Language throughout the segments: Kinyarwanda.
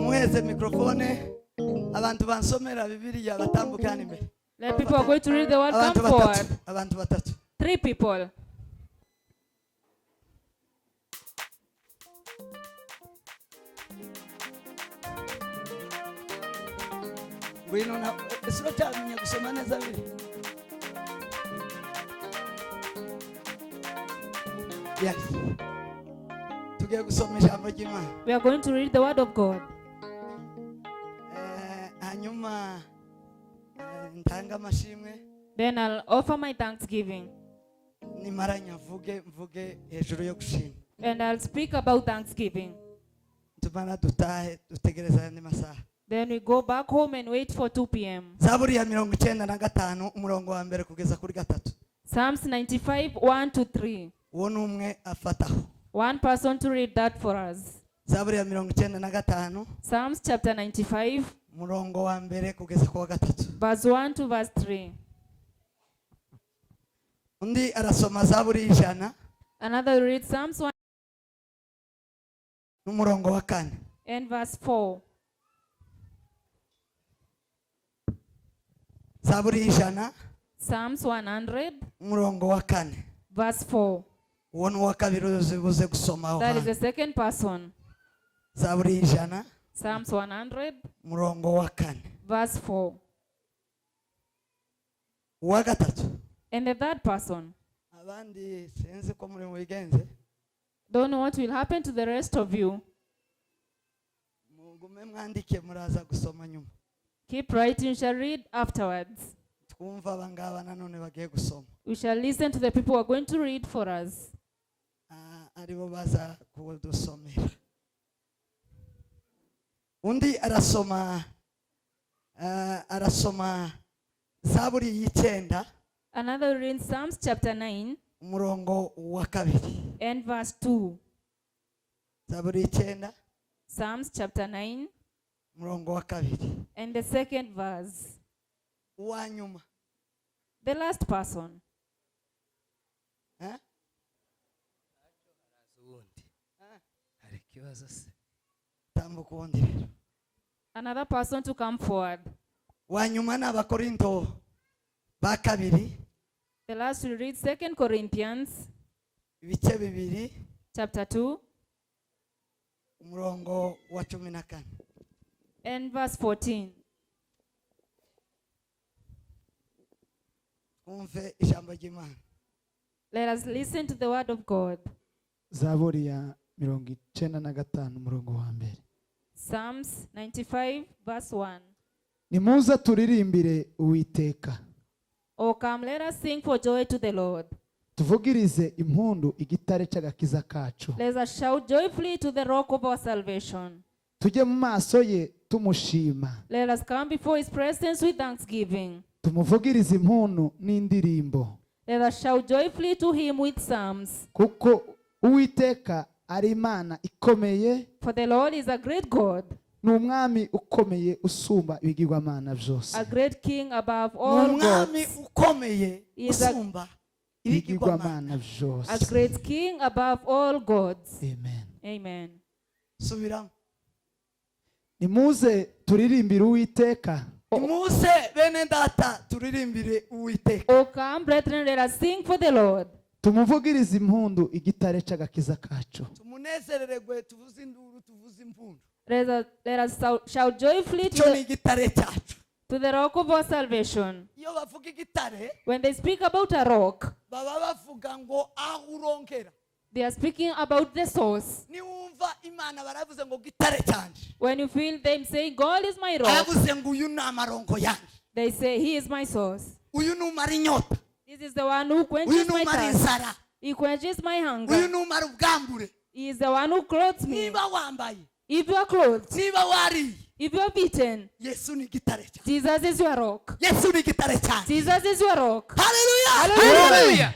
Mumuheze mikrofone. Abantu bansomera Bibiliya batambukana imbere. Let people who are going to read the word come forward. Abantu batatu. 3 people. Ngwino na esura cyamenye gusoma neza biri. Yes. Tugiye gusoma ijambo ry'Imana. We are going to read the word of God. Hanyuma ntanga amashimwe. Then I'll offer my thanksgiving. Nimaranya mvuge hejuru yo gushima. And I'll speak about thanksgiving. Tumana dutahe dutegereza andi masaha. Then we go back home and wait for 2 p.m. Zaburi ya 95 umurongo wa mbere kugeza kuri 3. Psalms 95, 1 to 3. Uwo numwe afataho. One person to read that for us. Zaburi ya 95. Psalms chapter 95. Umurongo wa mbere kugeza ku wa 3. Verse 1 to verse 3. Undi arasoma Zaburi y'ijana. Another read Psalms 1 n'umurongo wa 4. and verse 4. Zaburi y'ijana. Psalms 100. Umurongo wa 4. Verse 4. Uwo n'uwa kabiri uzibuze gusoma aho. That is the second person. Zaburi y'ijana. Psalms 100. Umurongo wa 4. Verse 4. Uwa 3. And the third person. Abandi senze ko muri mubigenze. Don't know what will happen to the rest of you. Mugume mwandike muraza gusoma nyuma. Keep writing, you shall read afterwards. Twumva abangaba nanone bagiye gusoma. We shall listen to the people who are going to read for us. Aribo baza kudusomera. Undi arasoma Zaburi y'Icyenda. Another read Psalms chapter 9 umurongo wa 2. and verse 2. Zaburi y'Icyenda. Psalms chapter 9 umurongo wa 2. and the second verse. Uwanyuma. The last person. Another person to come forward. Wanyuma n'Abakorinto ba kabiri. The last will read 2 Corinthians ibice 2. chapter 2 umurongo wa 14. and verse 14. Umve ijambo ry'Imana. Let us listen to the word of God. Zaburi ya 95 umurongo wa mbere. Psalms 95 verse 1. Nimuze turirimbire Uwiteka. Oh, come, let us sing for joy to the Lord. Tuvugirize impundu igitare cy'agakiza kacu. Let us shout joyfully to the rock of our salvation. Tujye mu maso ye tumushima. Let us come before his presence with thanksgiving. Tumuvugirize impundu n'indirimbo. Let us shout joyfully to him with psalms. Kuko Uwiteka ari Imana ikomeye. For the Lord is a great God. N'umwami ukomeye usumba ibigirwamana byose. A great king above all gods. N'umwami ukomeye usumba ibigirwamana byose. A great king above all gods. Amen. Amen. Subiramo. Nimuze turirimbire Uwiteka. Nimuze bene data turirimbire Uwiteka. Oh, come, brethren, let us sing for the Lord. Tumuvugirize impundu igitare cy'agakiza kacu. Tumunezererwe tuvuze induru tuvuze impundu. Let us shout joyfully to the rock of our salvation. Iyo bavuga igitare, when they speak about a rock, baba bavuga ngo aho uronkera. They are speaking about the source. Niwumva Imana baravuze ngo gitare cyanje. When you feel them saying God is my rock, baravuze ngo uyu ni amaronko yanje. They say he is my source. Uyu ni umara inyota. This is the one who quenches my thirst. He quenches my hunger. Uyu ni umara ubwambure. He is the one who clothes me. Niba wambaye, if you are clothed, niba wari, if you are beaten, Yesu ni gitare cyanje. Jesus is your rock. Yesu ni gitare cyanje. Jesus is your rock. Hallelujah. Hallelujah.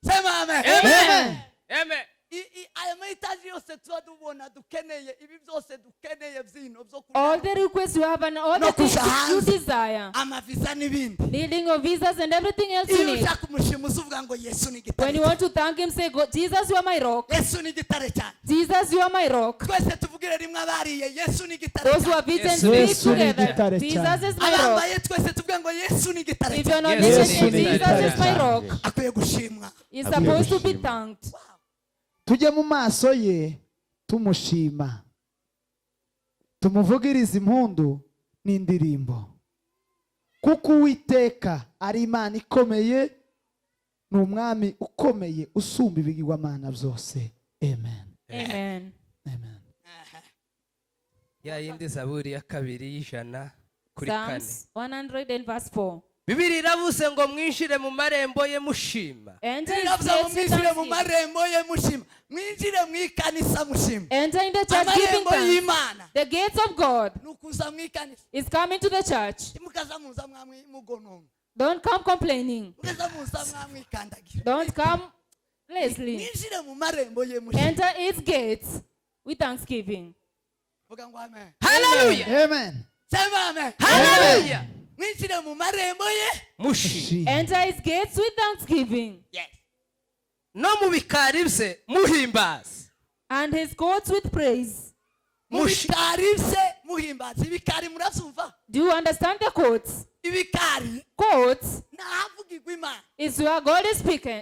Say amen. Amen. Amen. aya mahitaji yose tuba dubona dukeneye, ibi byose dukeneye byino byo All the requests you have and all No the things kuja you hanze. desire. amavisa n'ibindi. Needing of visas and everything else you Iyo need. ushaka umushima uvuga ngo Yesu ni When you igitare. want to thank him, say, Jesus, you are my rock. Yesu ni igitare cyane. Jesus, you are my rock. Twese tuvugire rimwe abariye Yesu ni igitare Those who cyane. have eaten, Yesu speak ni together. igitare Jesus cyane. is my rock. Abambaye twese tuvuge ngo Yesu ni igitare If you're cyane. not Yesu listening, ni Jesus igitare is my cyane. rock. Akwiye gushimwa. He's supposed to be thanked. tujye mu maso ye tumushima, tumuvugirize impundu n'indirimbo, kuko Uwiteka ari Imana ikomeye, ni umwami ukomeye usumba ibigirwamana byose. Amen. Amen. Amen. ya yindi zaburi ya kabiri y'ijana kuri kane. Psalms 100 and verse 4. Bibiri iravuze ngo mwinjire mu marembo ye mushima. Enter his Biravuze ngo gates with mwinjire mu thanksgiving. marembo ye mushima. Mwinjire mu ikanisa mushima. Enter in the church giving Amarembo thanks. y'Imana. The gates of God Nukuza mu ikanisa. is coming to the church. Timukaza muza mwamwe mugononga. Don't come complaining. Mukaza muza mwamwe ikandagira. Don't come lazily. Mwinjire mu marembo ye mushima. Enter its gates with thanksgiving. Vuga ngo amen. Hallelujah. Amen. Sema amen. Hallelujah. Mwinjire mu marembo ye. Mushima. Enter his gates with thanksgiving. Yes. No mu bikari bye muhimbaza. And his courts with praise. Mubikari se muhimbaza. Ibikari murabyumva? Do you understand the courts? Ibikari Courts nahavugirwa Imana. is where God is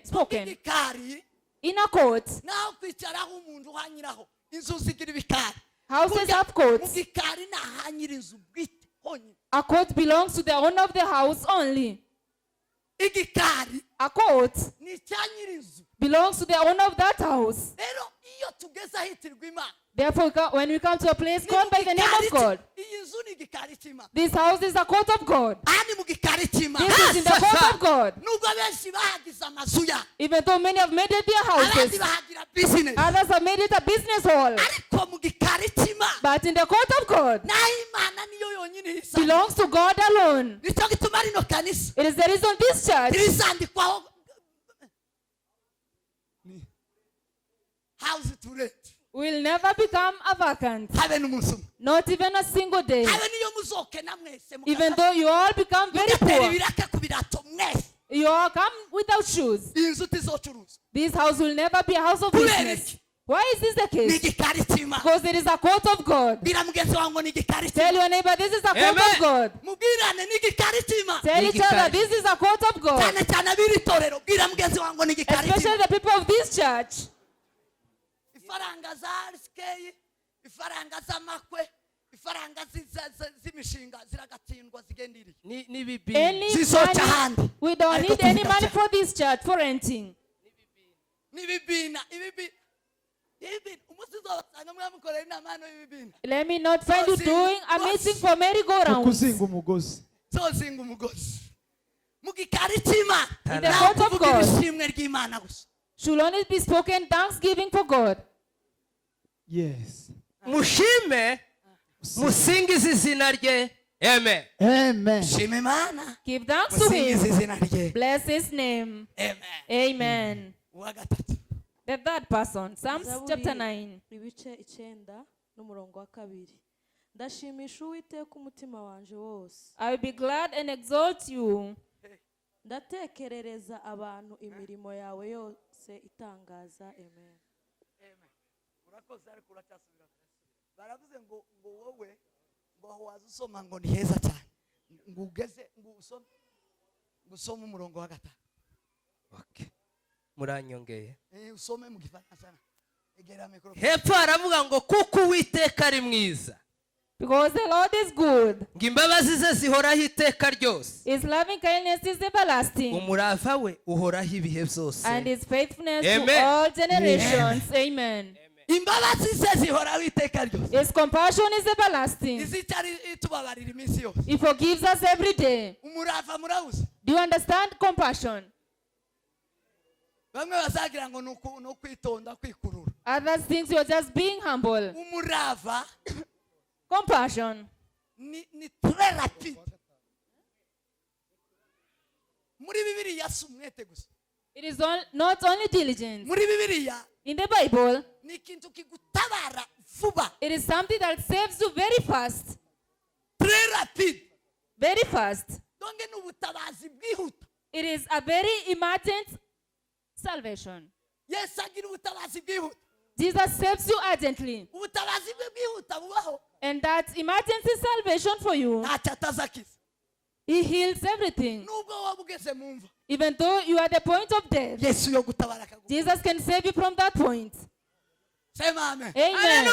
spoken. Ibikari In a court, naho kwicaraho umuntu uhanyiraho. Inzu zigira ibikari. houses have Mu courts. gikari nahanyira inzu bwite honyine. A court belongs to the owner of the house only. Igikari A court ni icya nyir'inzu. belongs to the owner of that house. Rero iyo tugeze ahitirwa Imana. Therefore, when we come to a place ni called by the name of God, iyi nzu ni igikari cy'Imana. this house is a court of God. Aha ni mu gikari cy'Imana. This is in the court of God. Nubwo benshi bahagize amazu yabo. Even though many have made it their Abandi houses, bahagira business. others have made it a business hall. Ariko mu gikari cy'Imana. But in the court of God, Naho Imana niyo yonyine isa. belongs to God alone. Nicyo gituma rino kanisa. It is the reason this church Irizandikwaho house to rent. will never become a vacant. Habe n'umunsi umwe. Not even a single day. Habe niyo muzokena mwese. Even though you all become very mugatera poor, ibiraka ku birato mwese. you all come without shoes. Iyi nzu tizocuruza. This house will never be a house of business. Why is this the Ni case? igikari cy'Imana. Because it is a court of God. Bwira mugenzi wawe ngo ni igikari Tell cy'Imana. your neighbor, this is a court Amen. of God. Mubwirane ni igikari cy'Imana. Tell each other, this is a court of God. Cyane cyane ab'iri torero. Bwira mugenzi wawe ngo ni igikari Especially cy'Imana. the people of this church. Ifaranga za RSK, ifaranga z'amakwe, ifaranga z'imishinga ziragatsindwa zigendiriye. Ni bibi. Any Zizoca money, ahandi. we don't Ariko need any tuvuga money cyane. for this church for renting. N'ibibina, ibibina. Umunsi uzabasanga mwamukorera inama hano y'ibibina. Let me not find you doing a meeting for merry-go-rounds. Ukuzinga umugozi. Zozinga umugozi. Mu gikari cy'Imana. In the Nta court of kuvuga God. ibishimwe ry'Imana gusa. Should only be spoken thanksgiving for God. Yes. Mushime musingize izina rye. Amen. Amen. Shima Imana. Give thanks to Musingize him. izina rye. Bless his name. Amen. Amen. Uwa gatatu. The third person, Psalms Zaburi chapter 9. ibice 9 n'umurongo wa 2. Ndashimisha Uwiteka umutima wanje wose. I will be glad and exalt you. Ndatekerereza abantu imirimo yawe yose itangaza. Amen. Urakoze ariko uracyasubira. Baravuze ngo wowe ngo aho waza usoma ngo ni heza cyane. Ngo ugeze ngo usome umurongo wa gatatu. Okay. Muranyongeye. Usome mu Gifaransa. Egera mikoro. Hepfo haravuga ngo kuko Uwiteka ari mwiza. Because the Lord is good. Ngo imbabazi ze zihoraho iteka ryose. His loving kindness is everlasting. Umurava we uhoraho ibihe byose. And his faithfulness Amen. to all generations. Amen. Imbabazi ze zihoraho iteka ryose. His compassion is everlasting. Izicari itubabarira iminsi yose. He forgives us every day. Umurava murawuzi. Do you understand compassion? Bamwe bazagira ngo no kwitonda kwikurura. Others think you're just being humble. Umurava Compassion ni très rapide. Muri Bibiliya si umwete gusa. It is not only diligence. Muri Bibiliya In the Bible, ni ikintu kigutabara vuba, it is something that saves you very fast. très rapide. Very fast. Donc ni ubutabazi bwihuta. It is a very emergent salvation. Yesu agira ubutabazi bwihuta. Jesus saves you urgently. Ubutabazi bwe bwihuta bubaho. And that emergency salvation for you, Ntacyo atazakiza. he heals everything. Nubwo waba ugeze mu mva, Even though you are at the point of death, Yesu yo gutabara akagukiza. Jesus can save you from that point. Sema amen. Amen.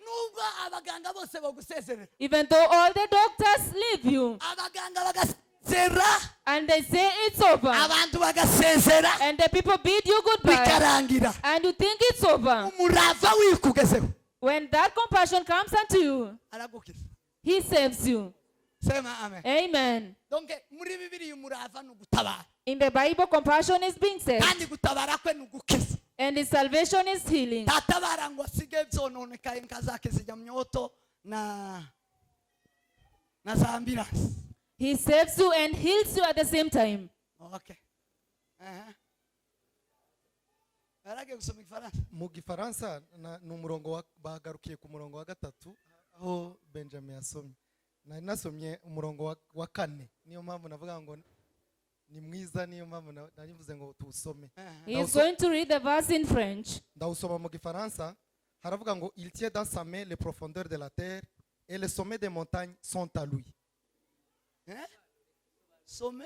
Nubwo abaganga bose bagusezerera, Even though all the doctors leave you abaganga bagasezera, and they say it's over, abantu bagasezera, and the people bid you goodbye, bikarangira. and you think it's over, Umurava wikugezeho, when that compassion comes unto you, aragukiza. he saves you. Sema amen. Amen. Donc muri Bibiliya umurava ni ugutabara, In the Bible, compassion is being said, kandi gutabara kwe ni ugukiza. and his salvation is healing. Tatabara ngo asige byononekaye nkazake zijya myoto na za ambulance. He saves you and heals you at the same time. Okay. Arage gusoma Igifaransa. mu gifaransa ni umurongo bagarukiye ku murongo wa gatatu aho Benjamin yasomye. Nari nasomye umurongo wa kane, niyo mpamvu navuga ngo ni mwiza, niyo mpamvu narivuze ngo tuwusome. He is going to read the verse in French. Ndawusoma mu gifaransa, haravuga ngo il tient dans sa main les profondeurs de la terre et les sommets des montagnes sont à lui. Some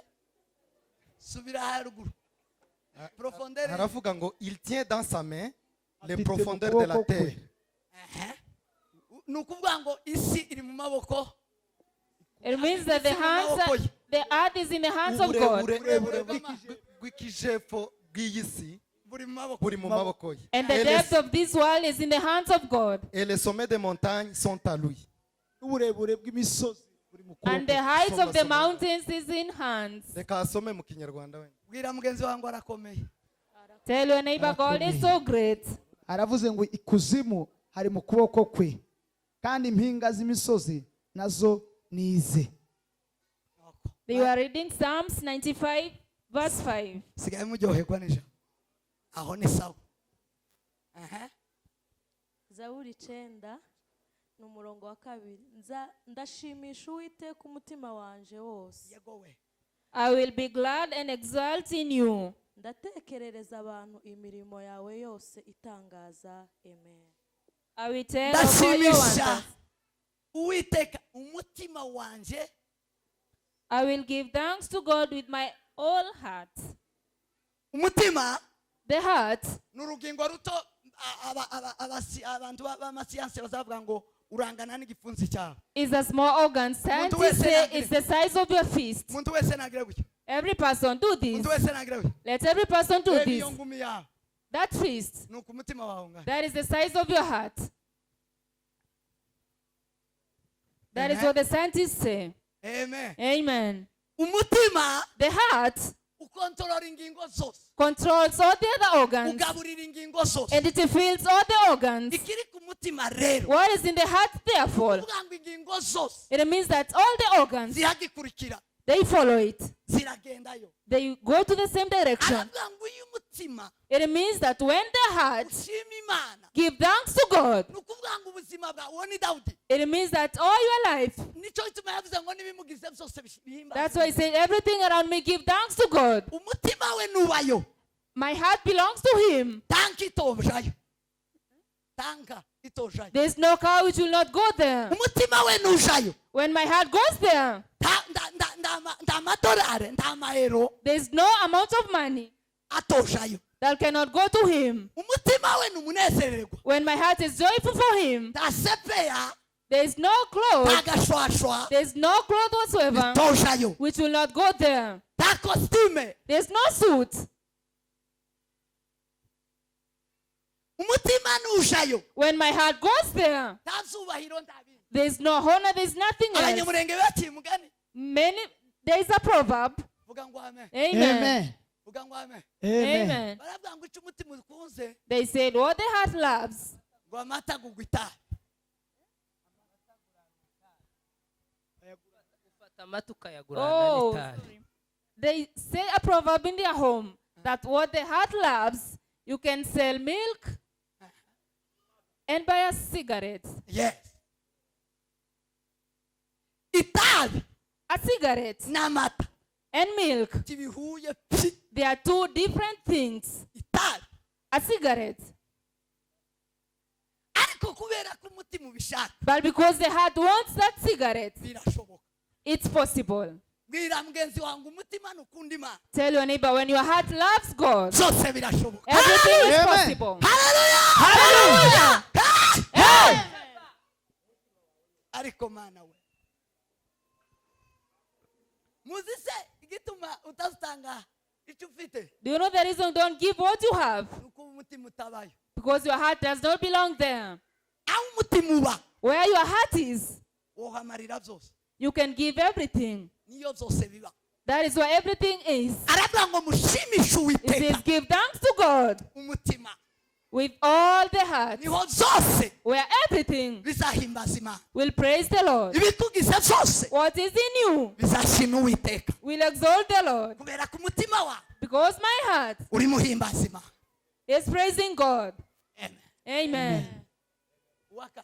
subira haruguru. Profondeur. Haravuga ngo il tient dans sa main les Afite profondeurs mu de la kuboko kwe. terre. Nukuvuga ngo isi iri mu maboko. It means that the earth is in the hands of God. Uburebure bw'ikijepfo bw'iyi si Buri mu maboko. buri mu maboko ye. And the depth of this world is in the hands of God. Et les sommets des montagnes sont à lui. Uburebure bw'imisozi buri mu And the kuboko. heights of the mountains is in hands. Reka asome mu kinyarwanda wenda. Bwira mugenzi wangu arakomeye. Tell your neighbor, God is so great. Aravuze ngo ikuzimu hari mu kuboko kwe, kandi impinga z'imisozi nazo nize. You are reading Psalms 95, verse 5. Sigaye muryoherwa n'ijambo. Aho ni sawa. Zaburi 9 n'umurongo wa 2. Ndashimisha Uwiteka umutima wanje wose. Yego we. I will be glad and exult in you. Ndatekerereza abantu imirimo yawe yose itangaza. Amen. I will tell of all your Ndashimisha wonders. Uwiteka umutima wanje. I will give thanks to God with my whole heart. Umutima The heart n'urugingo ruto abantu b'amasiyanse bazavuga ngo urangana n'igifunsi cyawe. is a small organ. Scientists say it's the size of your fist. Umuntu wese nagira gutyo. Every person do this. Umuntu wese nagira gutyo. Let every person do Reba this. iyo ngumi yawe. That fist, Nuko umutima wawe ungana. that is the size of your heart. That is what the scientists say. Amen. Amen. Umutima The heart ukontorora ingingo zose. controls all the other organs, Ugaburira ingingo zose. and it fills all the organs. Ikiri ku mutima rero. What is in the heart, therefore, Uvuga ngo ingingo zose it means that all the organs, ziragikurikira. they follow it. Ziragendayo. They go to the same direction. Aravuga ngo iyo umutima It means that when the heart ushima Imana. give thanks to God, Nukuvuga ngo ubuzima bwawe uwo ni Dawudi. it means that all your life, Nico gituma yavuze ngo nibimugize byose bihimbaza. that's why he said, everything around me give thanks to God. Umutima we nubayo. My heart belongs to him. Tanka itojayo. Tanka itojayo. There's no car which will not go there. Umutima we nujayo. When my heart goes there, Nta madolari, nta mahero there's no amount of money atojayo. that cannot go to him. Umutima we numunezererwa. When my heart is joyful for him, Nta sepeya, there's no clothes, nta gashwashwa there's no clothes whatsoever tojayo. which will not go there. Nta costume. There's no suit. Umutima nujayo. When my heart goes there, Nta zubahiro nta bindi. there's no honor, there's nothing else. Abanyamurenge baciye umugani. There is a proverb. Vuga ngo amen. Amen. Amen. Vuga ngo amen. Amen. Amen. Baravuga ngo icyo umutima ukunze They said, what the heart loves, ngo amata gugwa itabi. Ufata amata ukayagurana oh, n'itabi. they say a proverb in their home that what the heart loves, you can sell milk and buy us cigarettes. Yes. Itabi A cigarette n'amata and milk. tibihuye pi. They are two different things. Itabi A cigarette. ariko kubera ko umutima ubishaka But because the heart wants that cigarette, birashoboka. it's possible. Bwira mugenzi wangu umutima nukunda Imana Tell your neighbor, when your heart loves God, byose birashoboka. everything is Amen. possible. Hallelujah! Hey! Ariko mana we muzi se igituma utazitanga icyo ufite Do you know the reason you don't give what you have? nuko umutima utabayo. Because your heart does not belong there. Aho umutima uba Where your heart is, wohamarira byose, you can give everything. niyo byose biba. That is where everything is. Aravuga ngo mushimishe It says, Uwiteka give thanks to God umutima, with all the heart, niho zose where everything bizahimbaza Imana. will praise the Lord. Ibikugize byose What is in you bizashima Uwiteka will exalt the Lord. kubera ko umutima wawe Because my heart uri muhimbaza Imana. is praising God. Amen. Amen. Uwaka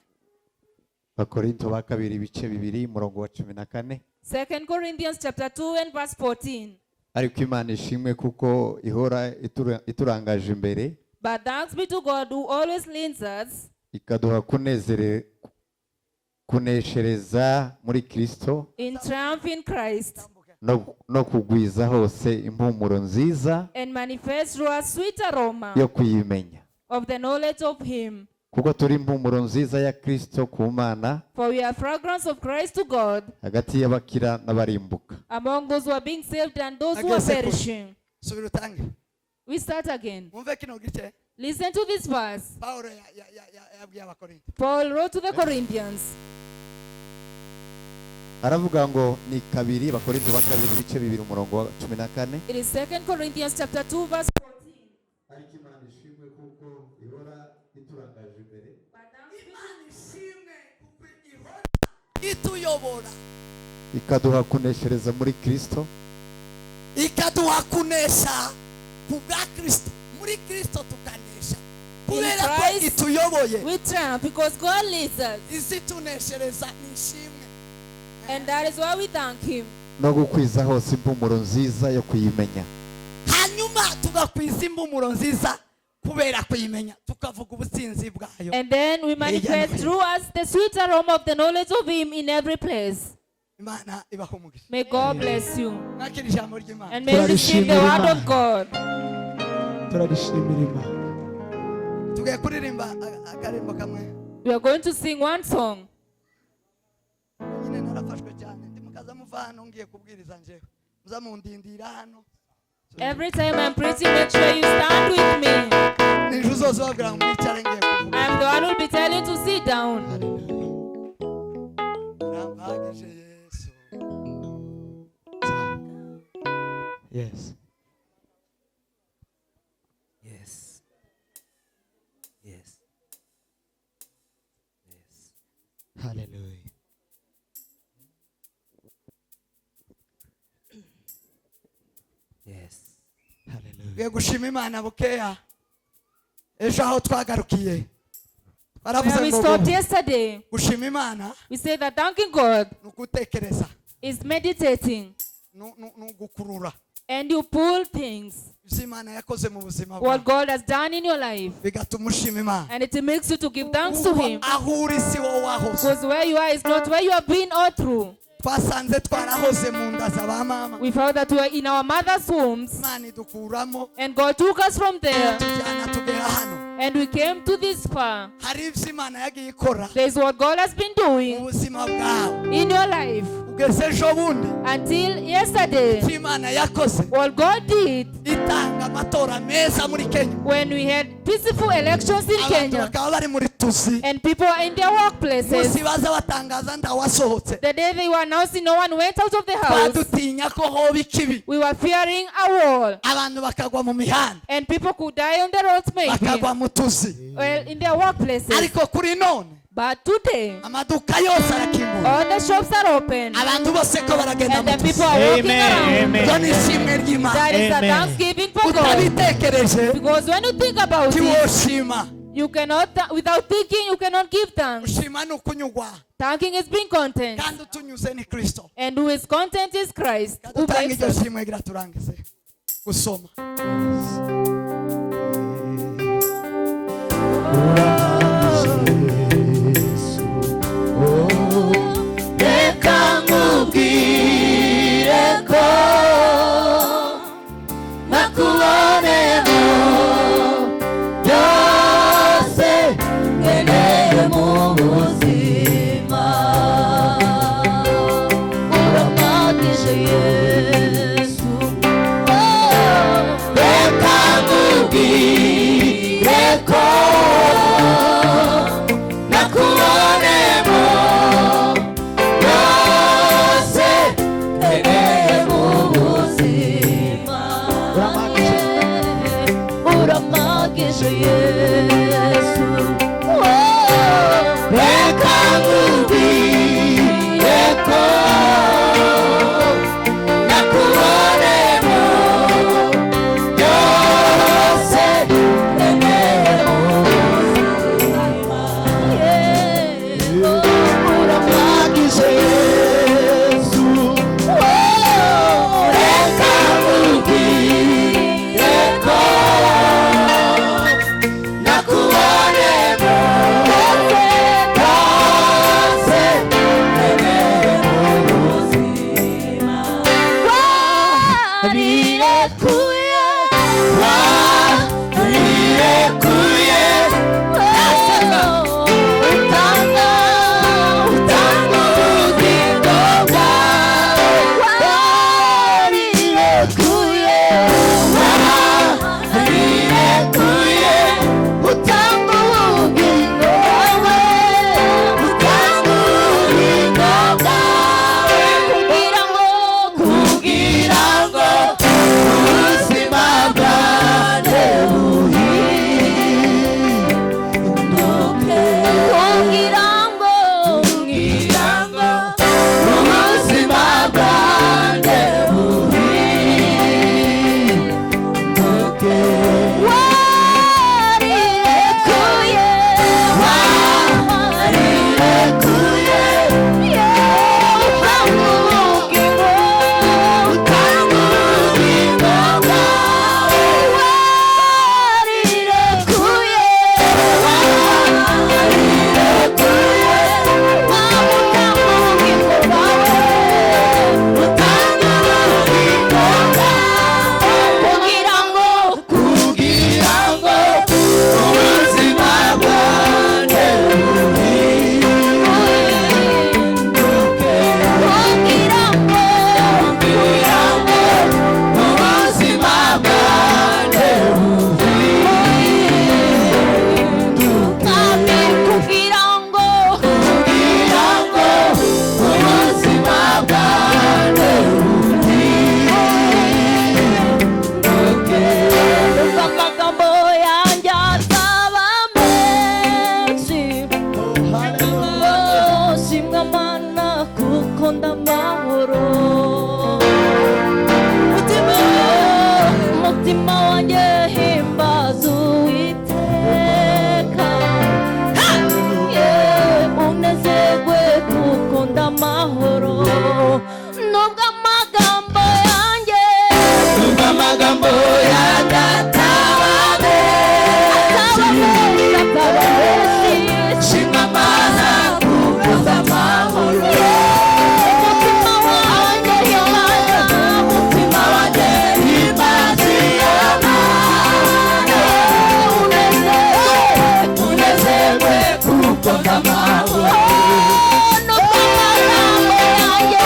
Bakorinto ba kabiri ibice bibiri umurongo wa 14. 2 Corinthians chapter 2 and verse 14. Ariko Imana ishimwe kuko ihora iturangaje imbere But thanks be to God who always leads us ikaduha kuneshereza muri Kristo in triumph in Christ no kugwiza hose impumuro nziza and manifest through us sweet aroma yo kuyimenya. of the knowledge of Him. Kuko turi impumuro nziza ya Kristo ku Mana For we are fragrance of Christ to God hagati y'abakira n'abarimbuka. among those who are being saved and those who are Ageze kure. perishing. subira utange We start again. mwumve kino gice Listen to this verse. Pawulo yabwiye Abakorinto. Paul wrote to the Corinthians. Aravuga ngo ni kabiri Bakorinto ba kabiri ibice bibiri umurongo wa 14. It is 2 Corinthians chapter 2 verse 14. Ariko Imana ishimwe kuko ihora iturangaje imbere Imana ishimwe kuko ihora ituyobora ikaduha kuneshereza muri Kristo ikaduha kunesha ku bwa Kristo. Muri Kristo tukanesha kubera ko Christ ituyoboye. We triumph because God leads us. Izituneshereza nishimwe. And that is why we thank Him. no gukwiza hose impumuro nziza yo kuyimenya. Hanyuma tugakwiza impumuro nziza kubera kuyimenya tukavuga ubutsinzi bwayo. And then we manifest through us the sweet aroma of the knowledge of Him in every place. Imana ibaho umugisha. May God bless you. Mwakira ijambo ry'Imana. And may you receive the word of God. turarishimira Imana. Tugiye kuririmba akarimbo kamwe. We are going to sing one song. Nyine narafashwe cyane ndi mukaza muva hano ngiye kubwiriza njewe muzamundindira hano. Every time I'm preaching, make sure you stand with me. Ninju zose babwira ngo mwicare ngiye kuvuga. I'm the one who will be telling you to sit down. Nambagije Yesu. Yes. Yes. Yes. Yes. Hallelujah. Yes. Hallelujah. Ngiye gushima Imana bukeya. Ejo aho twagarukiye. Where Baravuze we ngo stopped yesterday, gushima Imana we said that thanking God nukutekereza is meditating. gukurura. And you pull things, Imana yakoze mu buzima what bwawe. God has done in your life. Bigatuma ushima Imana. And it makes you to give thanks to Him. Aho uri si wowe wahoze. Because where you are is not where you have been all through. Twasanze twarahoze mu nda za ba mama. We found that we were in our mother's wombs. Imana idukuramo And God took us from there. tujyana tugera hano. And we came to this far. Hari ibyo Imana yagiye ikora There is what God has been mu doing buzima bwawe. in your life. Ugeze ejo bundi Until yesterday, icyo Imana yakoze what God did itanga amatora meza muri Kenya. when we had peaceful elections in Abantu Kenya. bakaba bari muri tuzi. And people are in their workplaces. Munsi baza batangaza ndawasohotse. The day they were announcing, no one went out of the house. Badutinya ko hoba ikibi. We were fearing a wall. Abantu bakagwa mu mihanda. And people could die on the roads Bakagwa maybe. mu tuzi. Well, in their workplaces. Ariko kuri none But today, amaduka yose arakinguye. all the shops are open. Abantu bose ko baragenda And mu the people tuzi. are walking around. Ibyo ni ishimwe ry'Imana. That is a thanksgiving for God. Utabitekereje Because when you think about it, ntiwoshima. You cannot, without thinking, you cannot give thanks. gushima ni ukunyugwa Thanking is being content. kandi utunyuze ni kristo And who is content is Christ. Who dutanga makes iryo us. shimwe gira turangize gusoma reka nkubwire ko nakubonemo byose nkeneye mu buzima urampagije yesu reka nkubwire ko nakubonemo byose nkeneye mu buzima urampagije yesu reka nkubwire ko nakubonemo byose nkeneye mu buzima urampagije yesu reka nkubwire ko nakubonemo byose nkeneye mu buzima warirekuye warirekuye utanga ubugingo bwawe warirekuye warirekuye utanga ubugingo bwawe utanga ubugingo bwawe kugira ngo ubuzima bwanjye buhinduke kugira ngo ubuzima bwanjye buhinduke warirekuye warirekuye utanga ubugingo utanga ubugingo bwawe warirekuye warirekuye utanga ubugingo bwawe utanga ubugingo bwawe kugira ngo ubuzima bwanjye buhinduke kugira ngo ubuzima bwanjye buhinduke kandi kugira ngo ubuzima bwanjye buhinduke umva amagambo yanjye azaba menshi shimwa mana kuko ndamahoro umutima wanjye himbaza uwiteka unezerwe kuko ndamahoro nubwo amagambo yanjye ataba menshi shimwa mana kuko ndamahoro umutima wanjye himbaza unezerwe kuko ndamahoro nubwo amagambo yanjye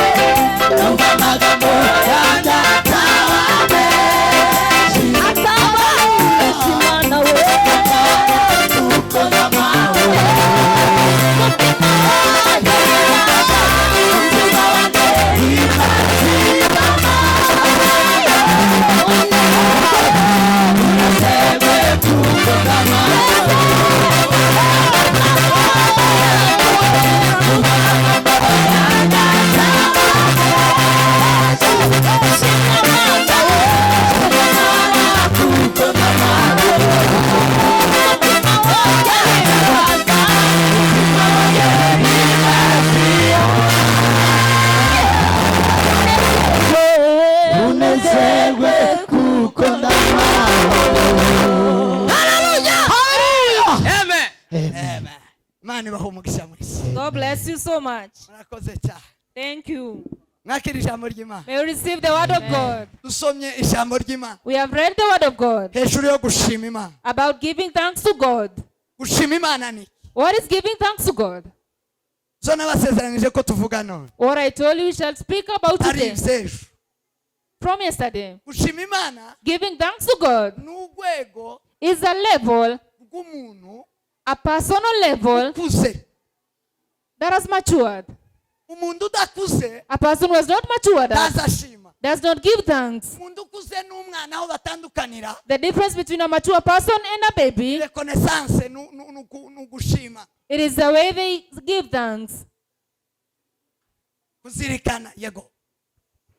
you so much. murakoze cyane. Thank you. Mwakira ijambo ry'Imana. May we receive the word of God. Dusomye ijambo ry'Imana We have read the word of God hejuru yo gushima Imana. about giving thanks to God. Gushima Imana ni What is giving thanks to God? zo nabasezeranyije ko tuvuga none. What I told you we shall speak about Ari today iby'ejo. from yesterday. Gushima Imana Giving thanks to God ni urwego is a level, rw'umuntu a personal level ukuze. that has matured. Umuntu udakuze A person who has not matured ntazashima. does not give thanks. Umuntu ukuze n'umwana aho batandukanira The difference between a mature person and a baby, reconnaissance ni ugushima. it is the way they give thanks. Kuzirikana yego.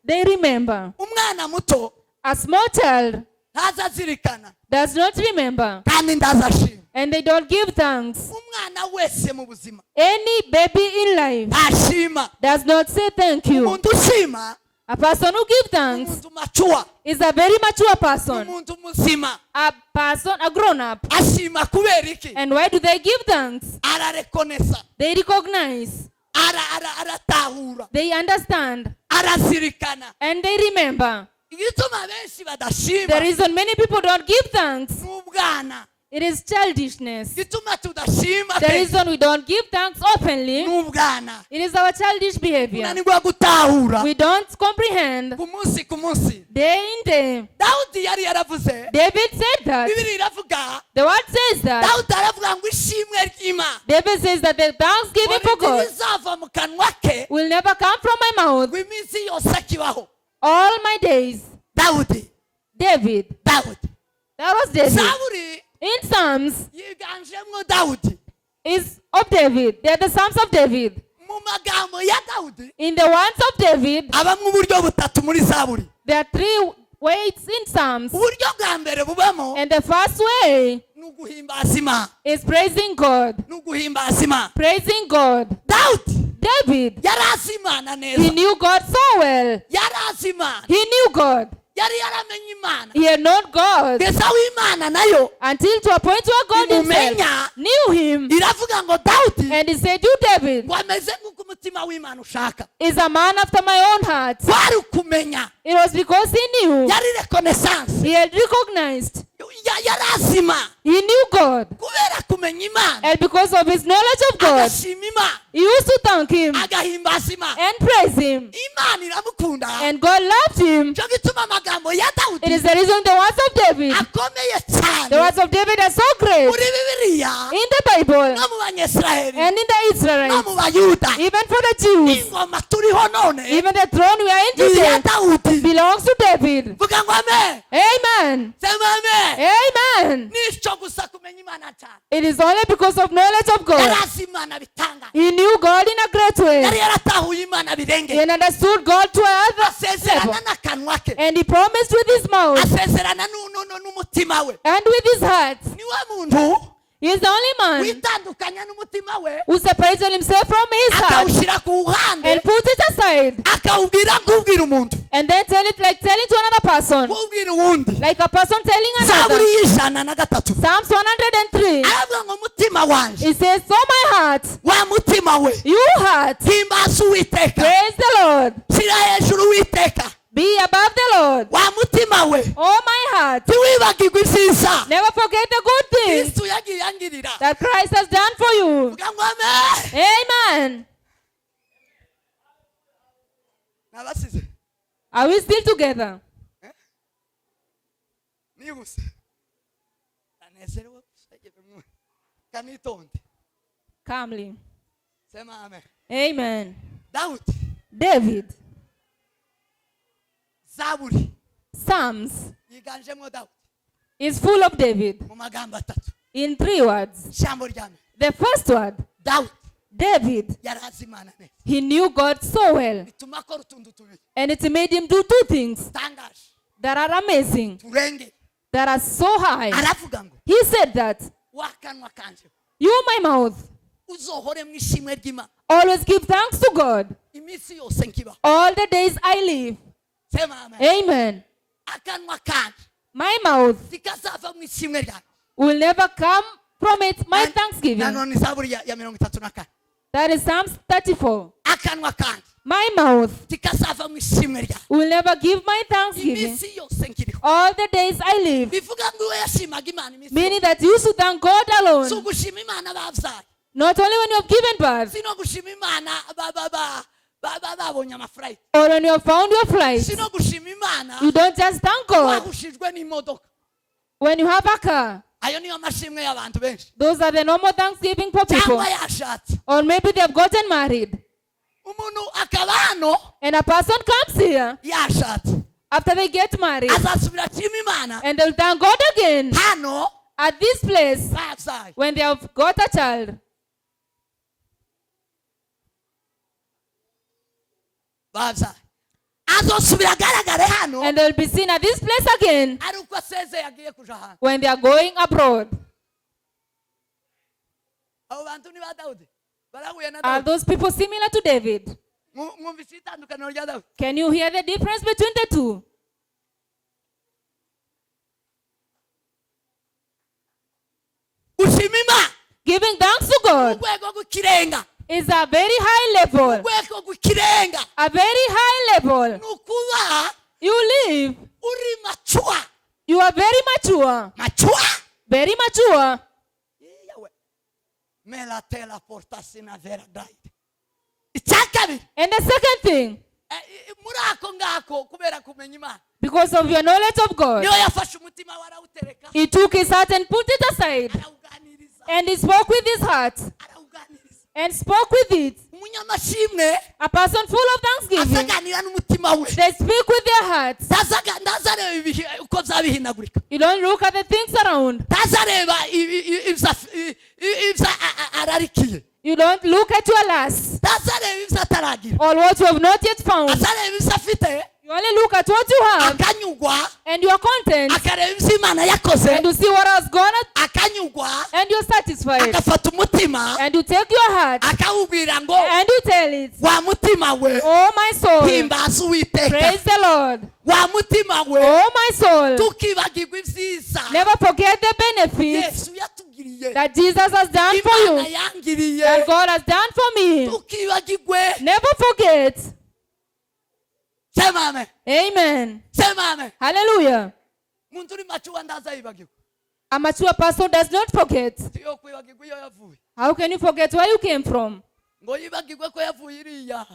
They remember. Umwana muto A small child ntazazirikana does not remember, kandi ntazashima. and they don't give thanks. Umwana wese mu buzima Any baby in life ntashima. does not say thank you. Umuntu ushima A person who gives thanks umuntu mature. is a very mature person, Umuntu muzima a person, a grown-up. ashima kubera iki? And why do they give thanks? Ararekonesa, They recognize, aratahura, they understand, arazirikana. and they remember. Igituma benshi The badashima reason many people don't give thanks, n'ubwana. it is childishness. Igituma tudashima The kenshi reason we don't give thanks openly, n'ubwana. it is our childish behavior. Unanirwa gutahura We don't comprehend ku munsi day in day. Dawudi yari yaravuze, David said that. Bibiri iravuga, The word says that. Dawudi aravuga ngo ishimwe ry'Imana David says that the thanksgiving for God rizava mu kanwa ke will never come from my mouth ngo iminsi yose akibaho. all my days. Dawudi That was David. Zaburi In Psalms yiganjemo Dawudi. is of David. They are the Psalms of David. Mu magambo ya Dawudi In the words of David, habamo uburyo butatu muri Zaburi. there are three ways in Psalms. Uburyo bwa mbere bubamo And the first way ni uguhimbaza Imana. is praising God. Ni uguhimbaza Imana. Praising God. Dawudi David, yari azi Imana he neza. knew God so well. Yari azi Imana. He knew God. Yari yaramenye Imana. He had known God Kugeza aho Imana nayo until to a point where God imumenya. himself knew him. Iravuga ngo Dawudi And he said, you, David, ngo ameze nk'uko umutima w'Imana ushaka. is a man after my own heart. Kwari ukumenya. It was because he knew. Yari reconnaissance. He had recognized. Yari azi Imana. He knew God. Kubera kumenya Imana And because of his knowledge of God, agashima Imana, he used to thank him agahimbaza Imana. and praise him. Imana iramukunda. And God loved him. Cyo gituma amagambo ya It is Dawudi the reason the words of David, akomeye the cyane words of David are so great muri Bibiliya in the Bible no mu Banyesiraheli and in the no Israelites, mu Bayuda. even for the Jews, Ingoma turiho none even the throne we are in ni iya today Dawudi. belongs to David. Vuga ngo amen. Amen. Sema amen. Amen. Nico gusa kumenya Imana cyane. It is only because of knowledge of Yari God. azi Imana bitanga. He knew God in a great Yari way. yaratahuye Imana He birenge. had understood God to another Asezerana level. n'akanwa ke. And he promised with his mouth Asezerana n'umutima we. and with his heart. Niwe muntu He is the only man witandukanya n'umutima we who separated himself from his heart akawushyira ku ruhande and put it aside akawubwira nk'ubwira umuntu and then tell it like telling to another person, nk'ubwira uwundi. like a person telling another. Zaburi y'103 Psalms 103. aravuga ngo umutima wanje It says, so my heart, wa mutima we you heart, himbaza Uwiteka, praise the Lord. shyira hejuru Uwiteka. Be above the Lord. Wa mutima we Oh my heart, ntiwibagirwe ibyiza never forget the good things Kristo yagiye angirira. that Christ has done for you. Vuga ngo amen. Amen. Nabasize Are we still together? nibuse anezerewe kanitonde. Calmly. Sema amen. Amen. Dawudi David, Zaburi Psalms yiganjemo Dawudi is full of David mu magambo atatu. in 3 words. Ijambo rya mbere The first word, Dawudi David, yari azi Imana neza he knew God so well, bituma akora utuntu tubiri and it made him do 2 things tangaje that are amazing, turenge. that are so high. Aravuga ngo He said that, wakanwa kanje you, my mouth, uzohore mu ishimwe ry'Imana always give thanks to God iminsi yose nkibaho. all the days I live. Sema amen. Amen. Akanwa kanje My mouth zikazava mu ishimwe ryawe. will never come from it, my thanksgiving. Nanone Zaburi ya 34. That is Psalms 34. akanwa kanjye My mouth tikazava mu ishimwe ryawe will never give my thanksgiving iminsi yose nkiriho all the days I live. bivuga ngo we yashimaga imana iminsi Meaning that you should thank God si alone. ugushima imana babyaye Not only when you have given birth si no gushima imana babonye amafurayiti or when you have found your flight. si no gushima imana You don't just thank God wahushijwe n'imodoka when you have a car. ayo niyo mashimwe y'abantu benshi Those are the normal thanksgiving for people. cyangwa yashatse Or maybe they have gotten married. umuntu akaba hano And a person comes here yashatse after they get married. azasubira ashima imana And they'll thank God again hano at this place babyaye when they have got a child. babyaye azosubira agaragare hano And they'll be seen at this place again ari uko asezeye agiye kuja hanze when they are going abroad. abo bantu ni ba dawudi barahuye na Are dawudi those people similar to David? mwumvise itandukaniro rya dawudi Can you hear the difference between the two? gushima imana Giving thanks to God urwego rw'ikirenga is a very high level. urwego rw'ikirenga A very high level. ni ukuba You live. uri macuwa You are very mature. macuwa Very mature. yewe melatela portasina vera daide icya kabiri And the second thing, muri ako ngako kubera kumenya imana because of your knowledge of God, niyo yafashe umutima we arawutereka he took his heart and put it aside. arawuganiriza And he spoke with his heart arawuganiriza and spoke with it. umunyamashimwe A person full of thanksgiving, asaganira n'umutima we they speak with their hearts. ntazareba uko byabihinagurika You don't look at the things around. ntazareba ibyo ararikiye You don't look at your last ntazareba ibyo ataragira or what you have not yet found. azareba ibyo afite You only look at what you have akanyugwa and you are content, akareba ibyo imana yakoze and you see what has gone akanyugwa and you're satisfied. agafata umutima And you take your heart akawubwira ngo and you tell it, wa mutima we oh my soul, himbaza uwiteka praise the Lord. wa mutima we Oh my soul, tukibagirwa ibyiza never forget the benefits yesu yatugiriye that Jesus has done for imana you, yangiriye that God has done for me. tukibagirwe Never forget. sema amen Amen. sema amen Hallelujah. muntu uri macuwa ndazayibagirwa A mature person does not forget. tiyo kwibagirwa iyo yavuye How can you forget where you came from? ngo yibagirwe ko yavuye iriya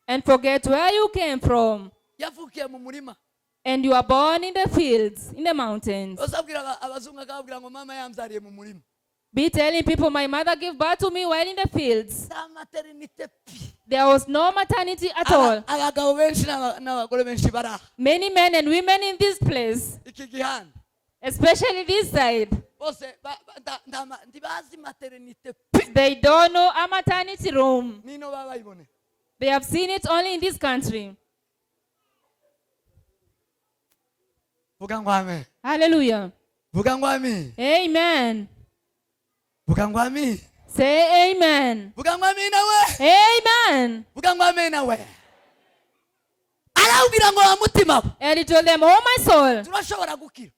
And forget where you came from. yavukiye mu murima And you are born in the fields, in the mountains. uzabwira abazungu akababwira ngo mama yambyariye mu murima Be telling people, my mother gave birth to me while in the fields. nta materinite pi There was no maternity at all. abagabo benshi n'abagore benshi bari aha Many men and women in this place, iki gihanda especially this side, bose ntibazi materinite pi they don't know a maternity room. nino baba bayibone They have seen it only in this country. vuga ngo amen Hallelujah. vuga ngo amen Amen. vuga ngo amen Say amen. vuga ngo amen nawe Amen. vuga ngo amen nawe arawubwira ngo wa mutima we And he told them, oh my soul, turashobora gukira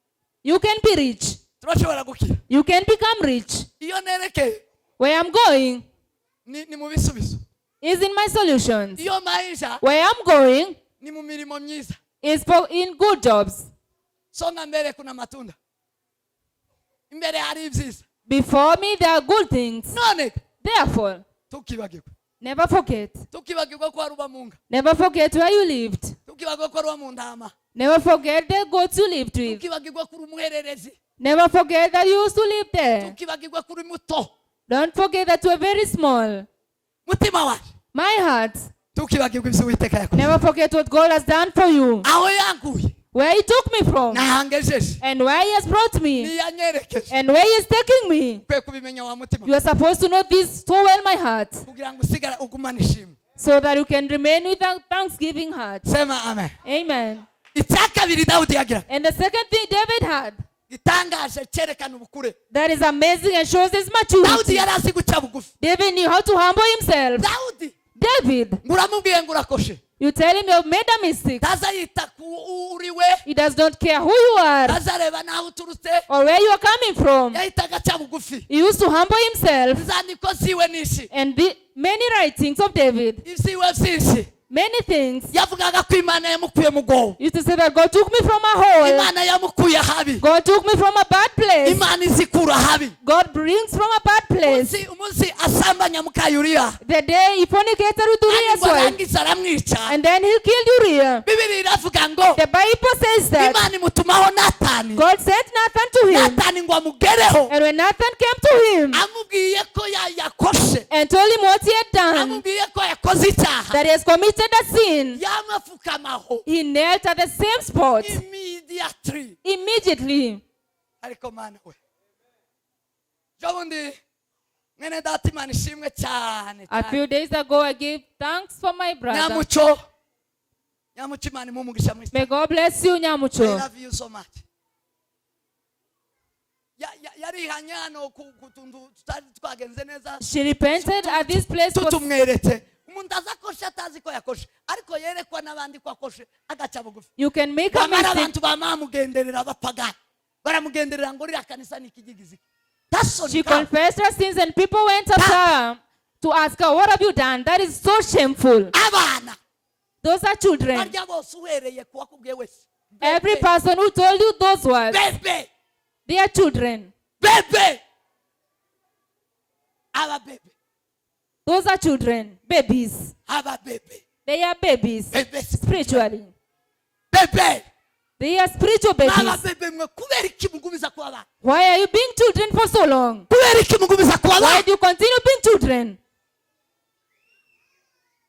you can be rich. turashobora gukira You can become rich. iyo nerekeye Where I'm going ni mu bisubizo is in my solutions. iyo maisha Where I'm going ni mu mirimo myiza is for in good jobs. songa mbere kuna matunda imbere hari ibyiza Before me there are good things. none Therefore, tukibagirwa never forget. tukibagirwa ko wari uba mu nga Never forget where you lived. tukibagirwa ko wari uba mu ntama Never forget the goats you lived with. tukibagirwa ko uri umuhererezi Never forget that you used to live there. tukibagirwa ko uri muto Don't forget that you are very small. mutima wacu My heart. tukibagirwa ibyo uwiteka yakoze Never forget what God has done for you. aho yankuye Where he took me from. nahangejeje And where he has brought me. niyanyerekeje And where he is taking me. ukwiye kubimenya wa mutima You are supposed to know this so well, my heart. kugira ngo usigara ugumane ishimwe So that you can remain with a thanksgiving heart. sema amen Amen. icya kabiri dawudi yagira And the second thing David had, gitangaje cyerekana ubukure that is amazing and shows his dawudi maturity. yari azi guca bugufi David knew how to humble himself. dawudi David, ngo uramubwiye ngo urakoshe you tell him you have made a mistake. ntaza yita ku uri we He does not care who you are ntazareba n'aho uturutse or where you are coming from. yahita agaca bugufi He used to humble himself inzandiko ziwe nishi and Many writings of David, ibyiwe byinshi many things. yavugaga ko imana yamukuye mu gobo, Used to say that God took me from a hole. imana yamukuye habi, God took me from a bad place. imana izikura habi. God brings from a bad place. umunsi asambanya mukayuriya, The day he fornicated with Uriah's wife, arangiza aramwica, and then he killed Uriah. bibiri iravuga ngo The Bible says that imana imutumaho Natani, God sent Nathan to him, Natani ngo amugereho, and when Nathan came to him amubwiye ko yakoshe, and told him what he had done, amubwiye ko yakoze icyaha, that he has committed a sin, yamapfukamaho he knelt at the same spot immediately. ariko mana we jobundi mwene data imana ishimwe cyane A few days ago, I gave thanks for my brother. nyamuco imana imumugisha mwisi. May God bless you, I Nyamucho. love you so much. yarihanye hano ku tuntu tutari twagenze neza, She repented at this place. tutumweretse umuntu aza akoshe atazi ko yakoshe, ariko yerekwa n'abandi ko akoshe agaca bugufi. You can make a bamara mistake. abantu bamamugenderera bapagani, baramugenderera ngo ririya kanisa ni ikigigizi. She confessed her sins and people went up to her to ask her, what have you done? That is so shameful. abana Those are children. barya bose uhereye ku wakubwiye wese, Every person who told you those words, bebe they are children. bebe aba bebe Those are children, babies. aba bebe They are babies bebe spiritually. bebe They are spiritual aba babies. bebe mwe kubera iki mugumiza kuba abana, Why are you being children for so long? kubera iki mugumiza kuba Why abana? do you continue being children?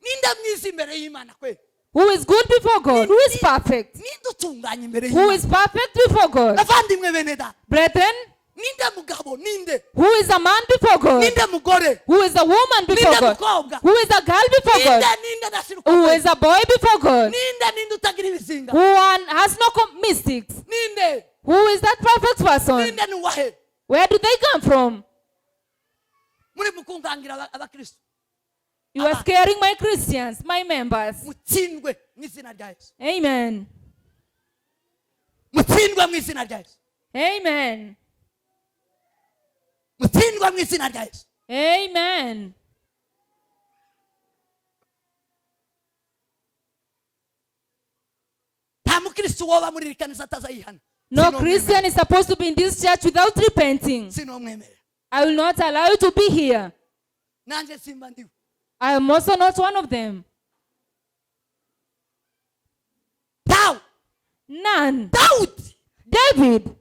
ninde mwiza imbere y'Imana kwe, Who is good before God? Who is perfect? ninde utunganye imbere Who y'Imana? is perfect before God? bavandimwe bene da, Brethren, ninde mugabo, ninde who is a man before God? ninde mugore, Who is a woman before ninde God? mukobwa, Who is a girl before ninde God? ninde nashiruka Who kwe, is a boy before God? ninde utagira ibizinga, Who has no mistakes? ninde Who is that perfect person? ninde nuwahe, Where do they come from? muri mukungangira abakristo You are scaring my Christians, my members. mutsindwe mu izina rya Yesu, Amen. mutsindwe mu izina rya Yesu, Amen. mutsindwe mu izina rya Yesu. Amen. nta mukristo woba muri iri kanisa atazayihana. No Christian is supposed to be in this church without repenting. sinomwemera, I will not allow you to be here. nanjye simba ndiwe. I am also not one of them. None. Dawudi David.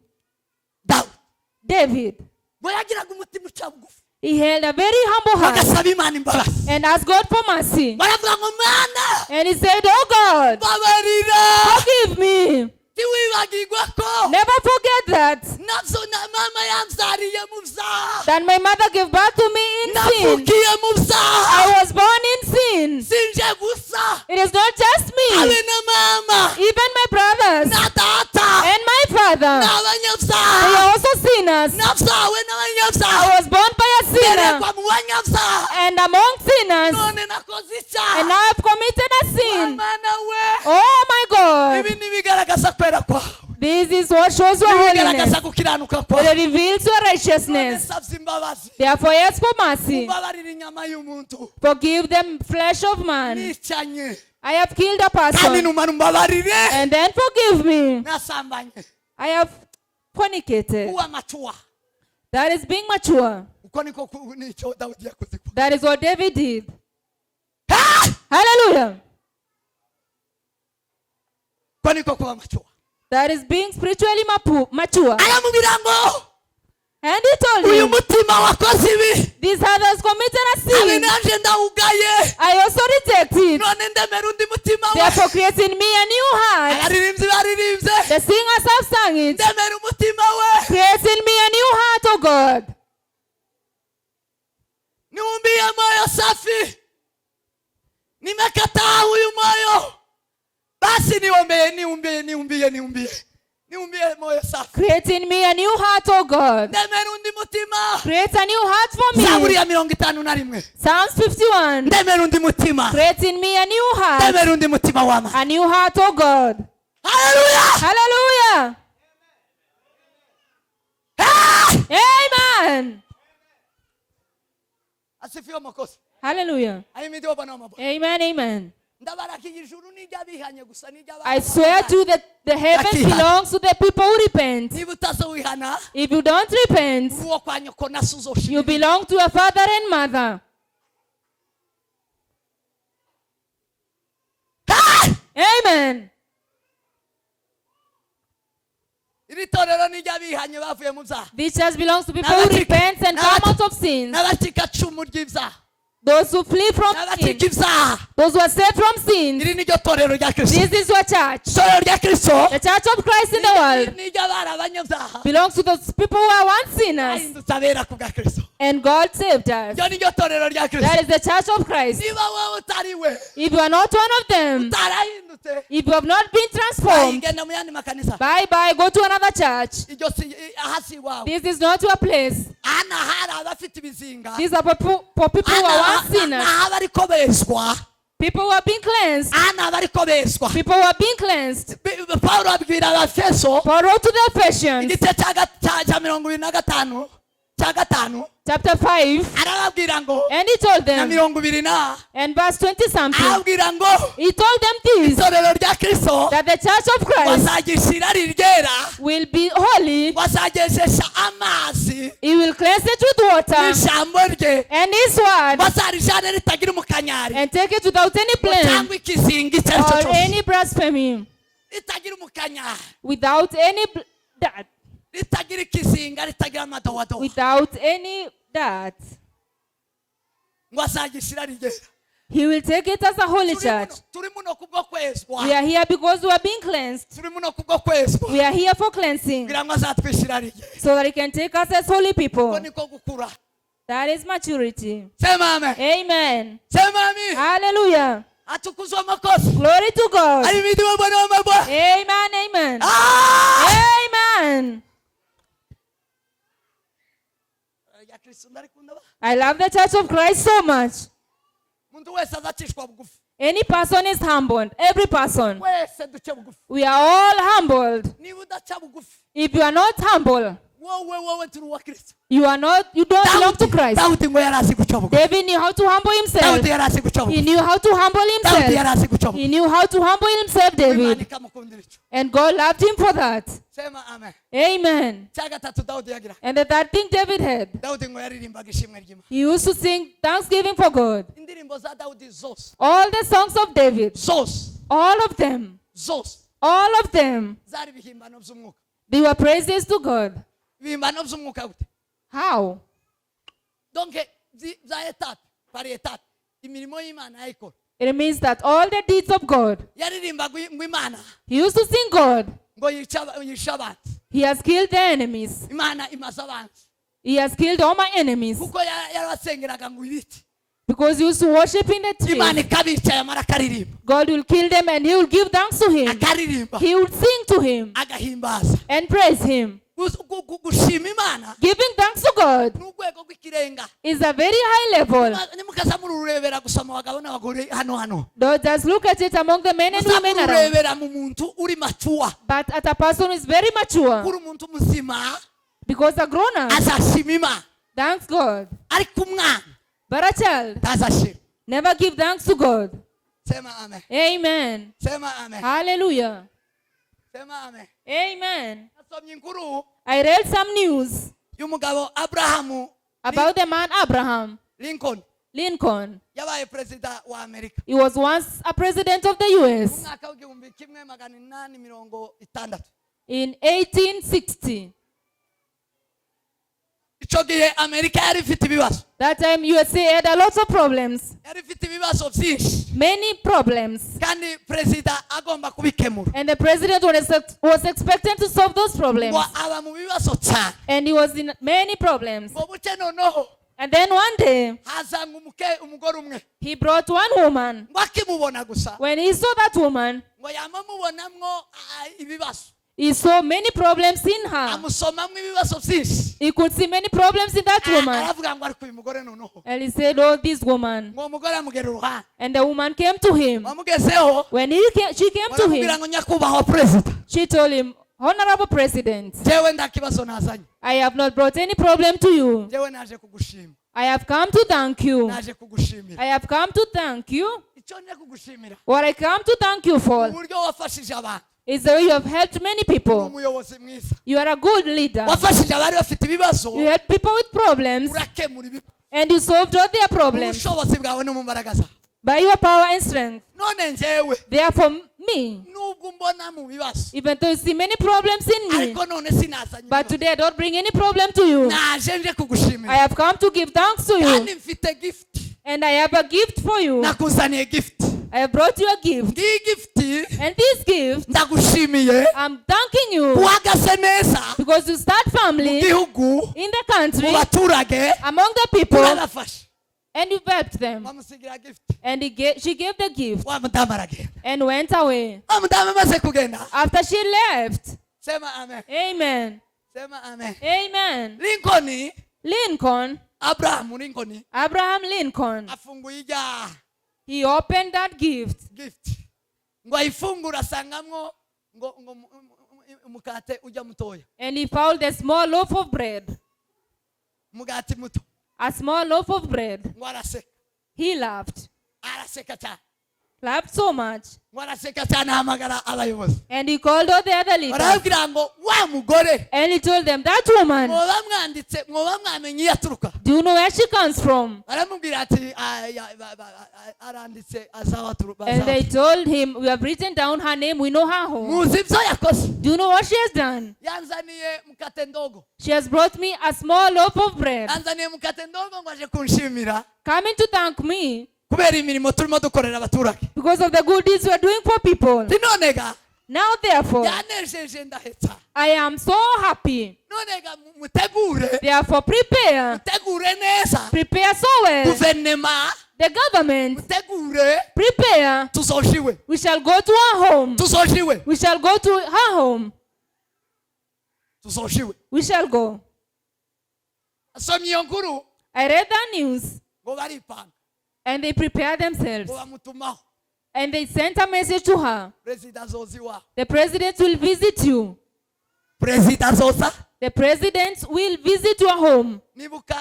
Dawudi ngo yagiraga umutima uca bugufi, He held a very humble heart agasaba Imana imbabazi, and asked God for mercy. baravuga ngo mana And he said, oh God, babarira, forgive me. tiwibagirwa ko Never forget that. nabyo na mama yanzariye mu byaha, That my mother gave birth to me in sin. navukiye mu byaha, I was born in sin. sinje gusa, It is not just me. abe na mama Even my brothers na data and my father, they n'abanyabyaha, are also sinners. nabyawe I n'abanyabyaha, was born by a sinner berekwa mu banyabyaha, and among sinners, none nakoze and icyaha. I have committed a sin. Mana we, Oh my God. ibi ntibigaragaza kwera kwawe, This is what shows your bigaragaza holiness. gukiranuka It kwawe. reveals your righteousness. Nsabye imbabazi, Therefore, ask for mercy. ubabarire inyama y'umuntu, Forgive them flesh of man. nicanye I have killed a kandi person. numara umbabarire, And then forgive me. nasambanye I have fornicated. kuwa matua. That is being mature. Uko niko nicyo Dawudi yakoze. That is what David did. Ah! Hallelujah. Uko niko kuba matua. That is being spiritually mature. Aramubwira ngo And he told uyu him, mutima wakoze ibi, these others committed a abe sin. naje ndawugaye, I also reject it. none ndemera undi mutima we. Therefore, create in me a new heart. Abaririmbyi baririmbye, The singers have sung it. ndemera umutima we. Create in me a new heart, O God. Niumbie moyo safi, nimekataa huyu moyo, basi niumbie moyo safi. Create in me a new heart, O God. Ndemera undi mutima. Create a new heart for Zaburi me. ya 51. Psalms 51. Ndemera undi mutima. Create in me a new heart. Ndemera undi mutima wama. A new heart, O God. Hallelujah. Hallelujah. Ah! Amen. Asifiwe Mwokozi. Hallelujah. ayimidiwo bana mabwa Amen. Amen. ndabarakije ijuru n'ijya bihanye gusa n'ijya I swear to you that the heavens Yakiha. belongs to the people who repent. niba utazowihana If you don't repent, uwo kwa nyoko na so you uzoshira belong to your father and mother. Amen. iri torero n'ijya bihanye bavuye mu byaha This church belongs to people who repent and come out of sins. n'abacika cumu ry'ibyaha Those who flee from sin. n'abacika ibyaha Those who are saved from sin. iri niryo torero rya kristo This is your church. itorero rya kristo The church of Christ in the world n'ijya bari abanyabyaha belongs to those people who are once sinners. bahindutse abera ku bwa kristo And God saved us. iryo niryo torero rya kristo That is the church of Christ. niba wowe utari we If you are not one of them, utarahindutse if you have not been transformed, genda mu yandi makanisa bye bye, go to another church. iryo si aha si iwawe This is not your place. hano hari abafite ibizinga These are for people who are once sinners. aha bariko beswa People who are being cleansed. hano bariko beswa People who are being cleansed. pawulo abwira abafeso Paul wrote to the Ephesians, igice cya 25 cya gatanu chapter 5, arababwira ngo and he told na them, 20 and verse 20 something, ababwira ngo he told them this, itorero rya kristo that the church of Christ bazagishira ryera will be holy. bazagesesha amazi He will cleanse it with water n'ijambo rye and his word, bazarijana ritagira umukanyari and take it without any blame cyangwa ikizinga icyo ari cyo or cyose any blasphemy, ritagira umukanyari without any that, ritagira ikizinga ritagira amadowadowa without any that. ngo azagishira ryera He will take it as a holy church. turi muno kubwo kwezwa We are here because we are being cleansed. turi muno kubwo kwezwa We are here for cleansing, kugira ngo azatwishyira ryera so that he can take us as holy ubwo people. niko gukura That is maturity. sema amen Amen. sema amen Hallelujah. atukuzwe amakosa Glory to God. ahimidiwe bwana w'amabwa Amen. Amen. Amen. ya kristo ndarikunda ba I love the church of Christ so much. umuntu wese azacishwa bugufi Any person is humbled. Every person. wese duce bugufi We are all humbled. niba udaca bugufi If you are not humble, wowe turi uwa kristo you don't belong to Christ. dawudi ngo yari azi guca bugufi David knew how to humble himself. dawudi yari azi guca He bugufi knew how to humble dawudi yari himself. azi guca bugufi He knew how to humble himself, imana David. ikamukundira icyo And God loved him for that. sema amen Amen. cya gatatu dawudi yagira And the third thing David had, dawudi ngo yaririmbaga ishimwe ry'imana he used to sing thanksgiving for God. indirimbo za dawudi zose All the songs of David, zose all of them, zari ibihimbano by'umwuka they were praises to God. ibihimbano by'umwuka gute How? donc za etape par etape imirimo y'imana yayikora It means that all the deeds of God, yaririmbaga ngo imana he used to sing God. ngo yica abanzi He has killed the enemies. imana imaze abanzi He has killed all my enemies. kuko yarabasengeraga ngo ibiti Because he used to worship in the imana tree. ikabica yamara akaririmba God will kill them and he will give thanks to him. akaririmba He will sing to him agahimbaza and praise him. gushima imana Giving thanks to God n'urwego rw'ikirenga is a very high level. nimukaza mururebera gusa mu bagabo n'abagore hano Don't just look at it among the men and women around. muzamurebera mu muntu uri macuwa But at a person who is very mature, uri umuntu muzima because a grown up, azashima imana thanks God. ariko umwana But a child, ntazashima never give thanks to God. sema amen Amen. sema amen Hallelujah. sema amen Amen. nasomye inkuru I read some news y'umugabo Abrahamu about the man Abraham Lincoln. yabaye perezida wa Amerika He was once a president of the mu US mwaka w'igihumbi kimwe magana inani mirongo itandatu in 1860. icyo gihe Amerika yari ifite ibibazo That time USA had a lot of problems, yari ifite ibibazo byinshi many problems. kandi perezida agomba kubikemura And the president was expected to solve those problems. ngo aba mu bibazo cyane And he was in many problems. ngo buke noneho And then one day, hazanga umugore umwe he brought one woman. ngo akimubona gusa When he saw that woman, ngo yamamubonamwo ibibazo he saw many problems in her. amusomamwo ibibazo byinshi He could see many problems in that woman. aravuga ngo ariko uyu mugore noneho And he said, oh, this woman. ngo umugore amugera uruhande And the woman came to him. wamugezeho When she came to baramubwira him, ngo nyakubahwa perezida she told him, Honorable President, jewe nta kibazo nazanye I have not brought any problem to you. jewe naje kugushima I have come to thank you. naje kugushimira I have come to thank you. icyo nje kugushimira What I come to thank you for uburyo wafashije abantu is the way you have helped many people. umuyobozi mwiza You are a good leader. wafashije abari bafite ibibazo You help people with problems urakemura ibibazo and you solved all their problems ubushobozi bwawe no mu mbaraga zawe by your power and strength. none njyewe Therefore, me, nubwo mbona mu bibazo even though you see many problems in me, ariko none sinazanye but ibibazo. today I don't bring any problem to you. naje nje I kugushimira have come to give thanks to kandi you, mfite gift and I have a gift for you. nakuzaniye gift I have brought you a gift, ngiyi gift and this gift, ndagushimiye I'm thanking you uhagaze neza because you start mu family gihugu in the mu country baturage among the people, urabafasha and you helped them. bamusigira gift And she gave the gift wa mudamu aragenda and went away. wa mudamu amaze kugenda After she left, sema amen amen, sema amen amen. Lincoln Lincoln, Abraham Lincoln, afunguye ijya he opened that gift gift ngo ayifungure asangamwo ngo umukate ujya mutoya and he found a small loaf of bread, umugati muto a small loaf of bread. ngo araseka He laughed cyane so much, ngo araseka cyane ahamagara abayobozi and he called all the other leaders barabwira ngo wa mugore and he told them, that woman, mwoba mwanditse mwoba mwamenye iyo aturuka do you know where she comes from? baramubwira ati aranditse azawaturuka And they told him, we have written down her name, we know her home. muzi ibyo yakoze Do you know what she has done? yanzaniye mukate ndogo She has brought me a small loaf of bread, yanzaniye mukate ndogo ngo aje kunshimira coming to thank me kubera imirimo turimo dukorera abaturage because of the good deeds we are doing for people. nonega Now therefore, yanejeje ndahetsa I am so happy. nonega mutegure Therefore, mutegure neza prepare so well. guverinoma The government, mutegure prepare. tuzoshiwe We shall go to her home. tuzoshiwe We shall go to her home. tuzoshiwe We shall go. asomye iyo nkuru I read that news ngo baripanga and they prepared themselves ngo bamutumaho and they sent a message to her. perezida azoza iwawe The president will visit you. perezida azoza The president will visit your home. nibuka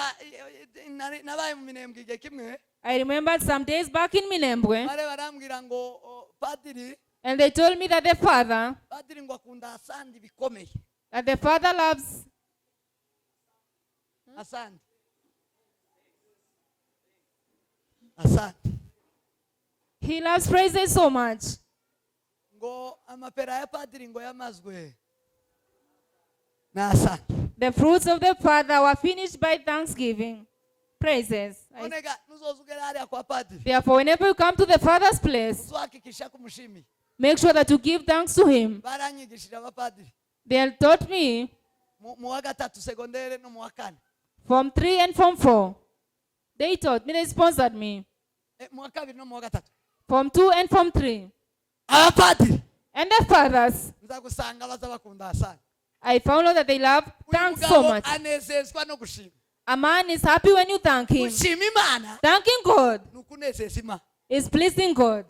nabaye mu minembwe igihe kimwe I remembered some days back in Minembwe, bare barambwira ngo padiri and they told me that padiri ngo akunda asandi bikomeye the father loves asandi he loves praises so much. ngo amapera ya padiri ngo yamazwe na asandi The fruits of the father were finished by thanksgiving. Praises. nonega nuzoza ugera hariya kwa padiri Therefore, whenever you come to the father's place, uzahakikisha kumushimiye make sure that you give thanks to him. baranyigishije abapadiri They taught me mu wa gatatu segondere no mu wa kane Form 3 and Form 4. They taught me, they sponsored me. mu wa kabiri no mu wa gatatu Form 2 and Form 3. abapadiri And the fathers, nzagusanga baza bakunda asandi I found out that they love uyu thanks so mugabo much. anezezwa no gushima A man is happy when you thank him. gushima imana Thanking God ni ukunezeza imana is pleasing God.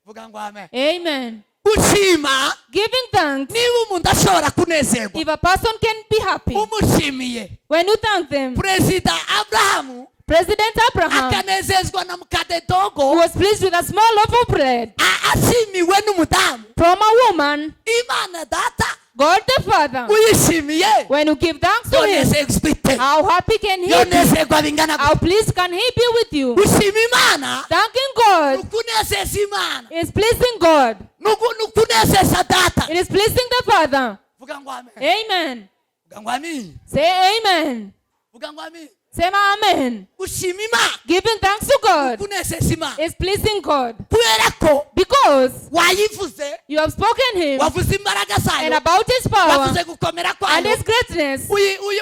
vuga ngo amen Amen. gushima Giving thanks, niba umuntu ashobora kunezerwa if a person can be happy umushimiye when you thank them. perezida aburahamu President Abraham akanezezwa na mukate dogo was pleased with a small loaf of bread ashimiwe n'umudamu from a woman, imana data God the Father. uyishimiye When you give thanks to him, yonezerwa ite how happy can he be? yonezerwa bingana How pleased can he be with you? gushima imana Thanking God nukunezeza imana is pleasing God. nukunezeza data It is pleasing the Father. vuga ngo amen Amen. vuga ngo amen Say amen. vuga ngo amen Say amen. gushima imana Giving thanks to God kunezeza imana is pleasing God kubera ko because wayivuze you have spoken him wavuze imbaraga and zayo about his power wavuze gukomera and kwayo his greatness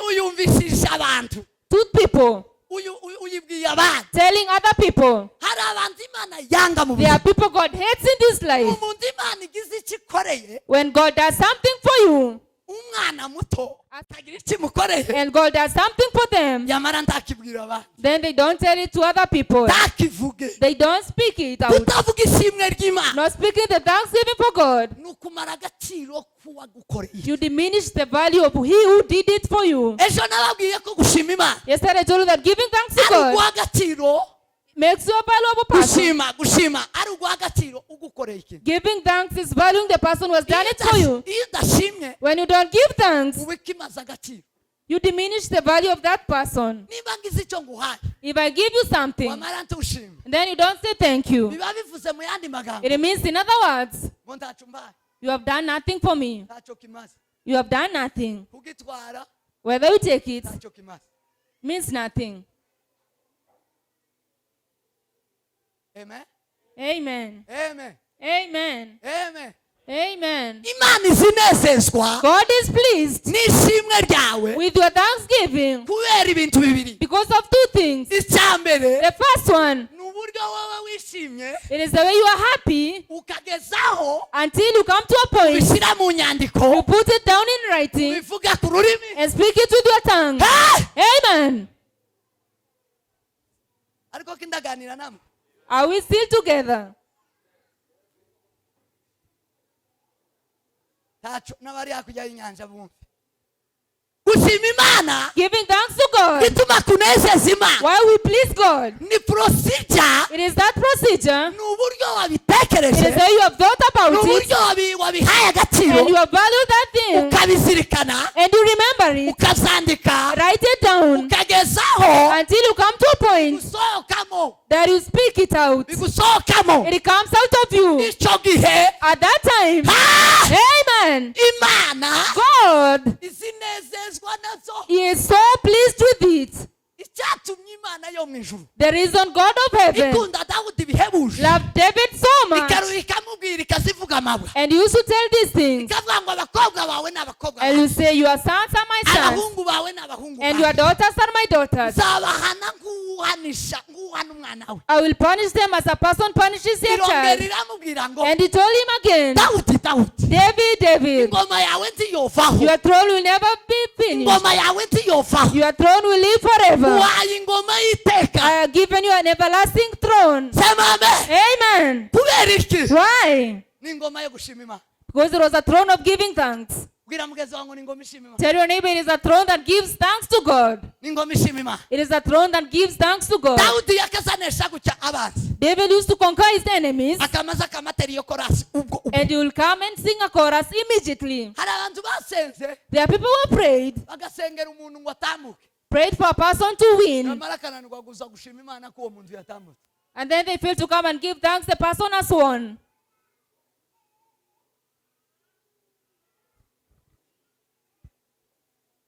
uyumvishije abantu to people, uyibwiye abantu telling other people. hari abantu imana yanga mu There are buzima people God hates in this life. umuntu imana igize icyo ikoreye When God does something for you umwana muto atagira icyo imukoreye and God does something for them, yamara ntakibwira abantu then they don't tell it to other people. ntakivuge They don't speak it out. kutavuga ishimwe ry'imana Not speaking the thanksgiving for God ni ukumara agaciro k'uwagukoreye. You diminish the value of he who did it for you. Ejo nababwiye ko gushima Imana Yesterday I told you that giving thanks to ari God uguha agaciro. makes you a valuable person. Gushima ari uguha agaciro ugukoreye ikintu. Giving thanks is valuing the person who has done it for you. Iyo udashimye When you don't give thanks, uba ukimaze agaciro. you diminish the value of that person. Niba ngize icyo nguhaye If I give you something, wamara ntushime, and then you don't say thank you, biba bivuze mu yandi magambo it means, in other words, ngo ntacyo mbaye, you have done nothing for me. ntacyo kimaze. You have done nothing. Kugitwara Whether you take it ntacyo kimaze. means nothing. Amen. Amen. Amen. Amen. Amen. Amen. Imana izinezezwa God is pleased n'ishimwe ryawe with your thanksgiving kubera ibintu bibiri. because of two things. Icya mbere The first one, ni uburyo wowe wishimye it is the way you are happy ukagezaho until you come to a point, ubishyira mu you nyandiko put it down in writing ubivuga ku rurimi. and speak it with your tongue. Hey! Amen. Ariko kindaganira namwe Are we still together? ntacyo n'abari hakurya y'inyanja bumve. Gushima Imana Giving thanks to God. gituma kunezeza Imana Why we please God? ni procedure, It is that procedure. ni uburyo It wabitekereje, is how you have thought ni about it uburyo wabihaye agaciro, and you have valued that thing ukabizirikana, and you remember it. ukabyandika, Write it down ukagezaho until you come to a point gusohokamo, that you speak it out. bigusohokamo. It comes out of you. Icyo gihe At that time, amen. Imana God izinezezwa nazo. He is so pleased with it. Icyatumye Imana yo mu ijuru The reason God of heaven ikunda Dawudi bihebuje, loved David so much ikaruha ikamubwira ikazivuga amabwa, and used to tell these things, ikavuga ngo abakobwa bawe ni abakobwa and you bawe, say, your sons are my sons abahungu bawe ni abahungu and your bawe, daughters are my daughters. nzabahana nk'uhana umwana we. I will punish them as a person punishes their Irongera child. iramubwira ngo And he told him again, Dawudi, David, David, ingoma yawe ntiyovaho, your throne will never be finished. ingoma yawe ntiyovaho, Your throne will live forever. uhaye ingoma y'iteka. I have given you an everlasting throne. Sema amen. Amen. Kubera iki? Why? Ni ingoma yo gushima Imana. Because it was a throne of giving thanks. Bwira mugenzi wawe ngo ni ingoma ishima Imana. Tell your neighbor it is a throne that gives thanks to God. Ni ingoma ishima Imana. It is a throne that gives thanks to God. Dawudi yakazanesha gutya abanzi, David used to conquer his enemies akamaza akamatera iyo korasi ubwo. and he will come and sing a chorus immediately. Hari abantu basenze There are people who prayed, bagasengera umuntu ngo atambuke, prayed for a person to win, nyamara akananirwa gusa gushima Imana ko uwo muntu yatambutse. and then they fail to come and give thanks the person has won.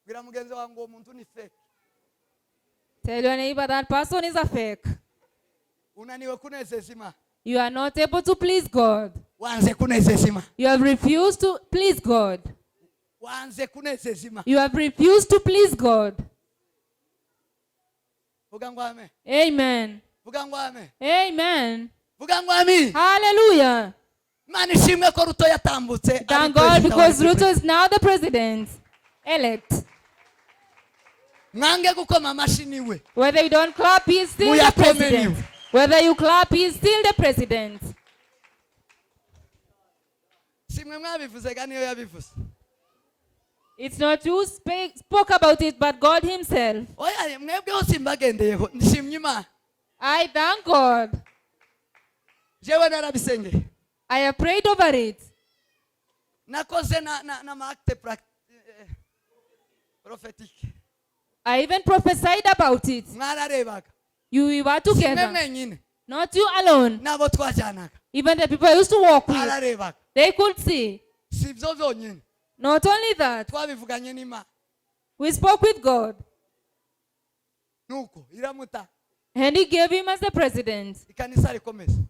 Bwira mugenzi wawe ngo uwo muntu ni fake. Tell your neighbor that person is a fake. Unaniwe kunezeza Imana, You are not able to please God. wanze kunezeza Imana, You have refused to please God. wanze kunezeza Imana. You have refused to please God. Vuga ngo amen. Amen. Vuga ngo amen. Amen. Vuga ngo amen. Hallelujah. Imana ishimwe ko Ruto yatambutse ari Thank God perezida because wa Ruto is now the president elect. mwange gukoma amashyi niwe. Whether you don't clap, he is still the Muyakome president. niwe. Whether you clap, he is still the president. Simwe mwabivuze ga niyo yabivuze. It's not you spoke about it, but God himself. Oya mwebweho simbagendeyeho nshimye Imana. I thank God. Jewe narabisengeye. I have prayed over it. Nakoze na acte prophetique. I even prophesied about it. Mwararebaga. You were Simwe together. mwenyine. Not you alone. Nabo twajyanaga. Even the people I used to walk with, Mwararebaga. they could see. Sibyo byonyine. Not only that, Twabivuganye n'Imana. we spoke with God. Nuko iramuta. And he gave him as the president. Ikanisa rikomeza.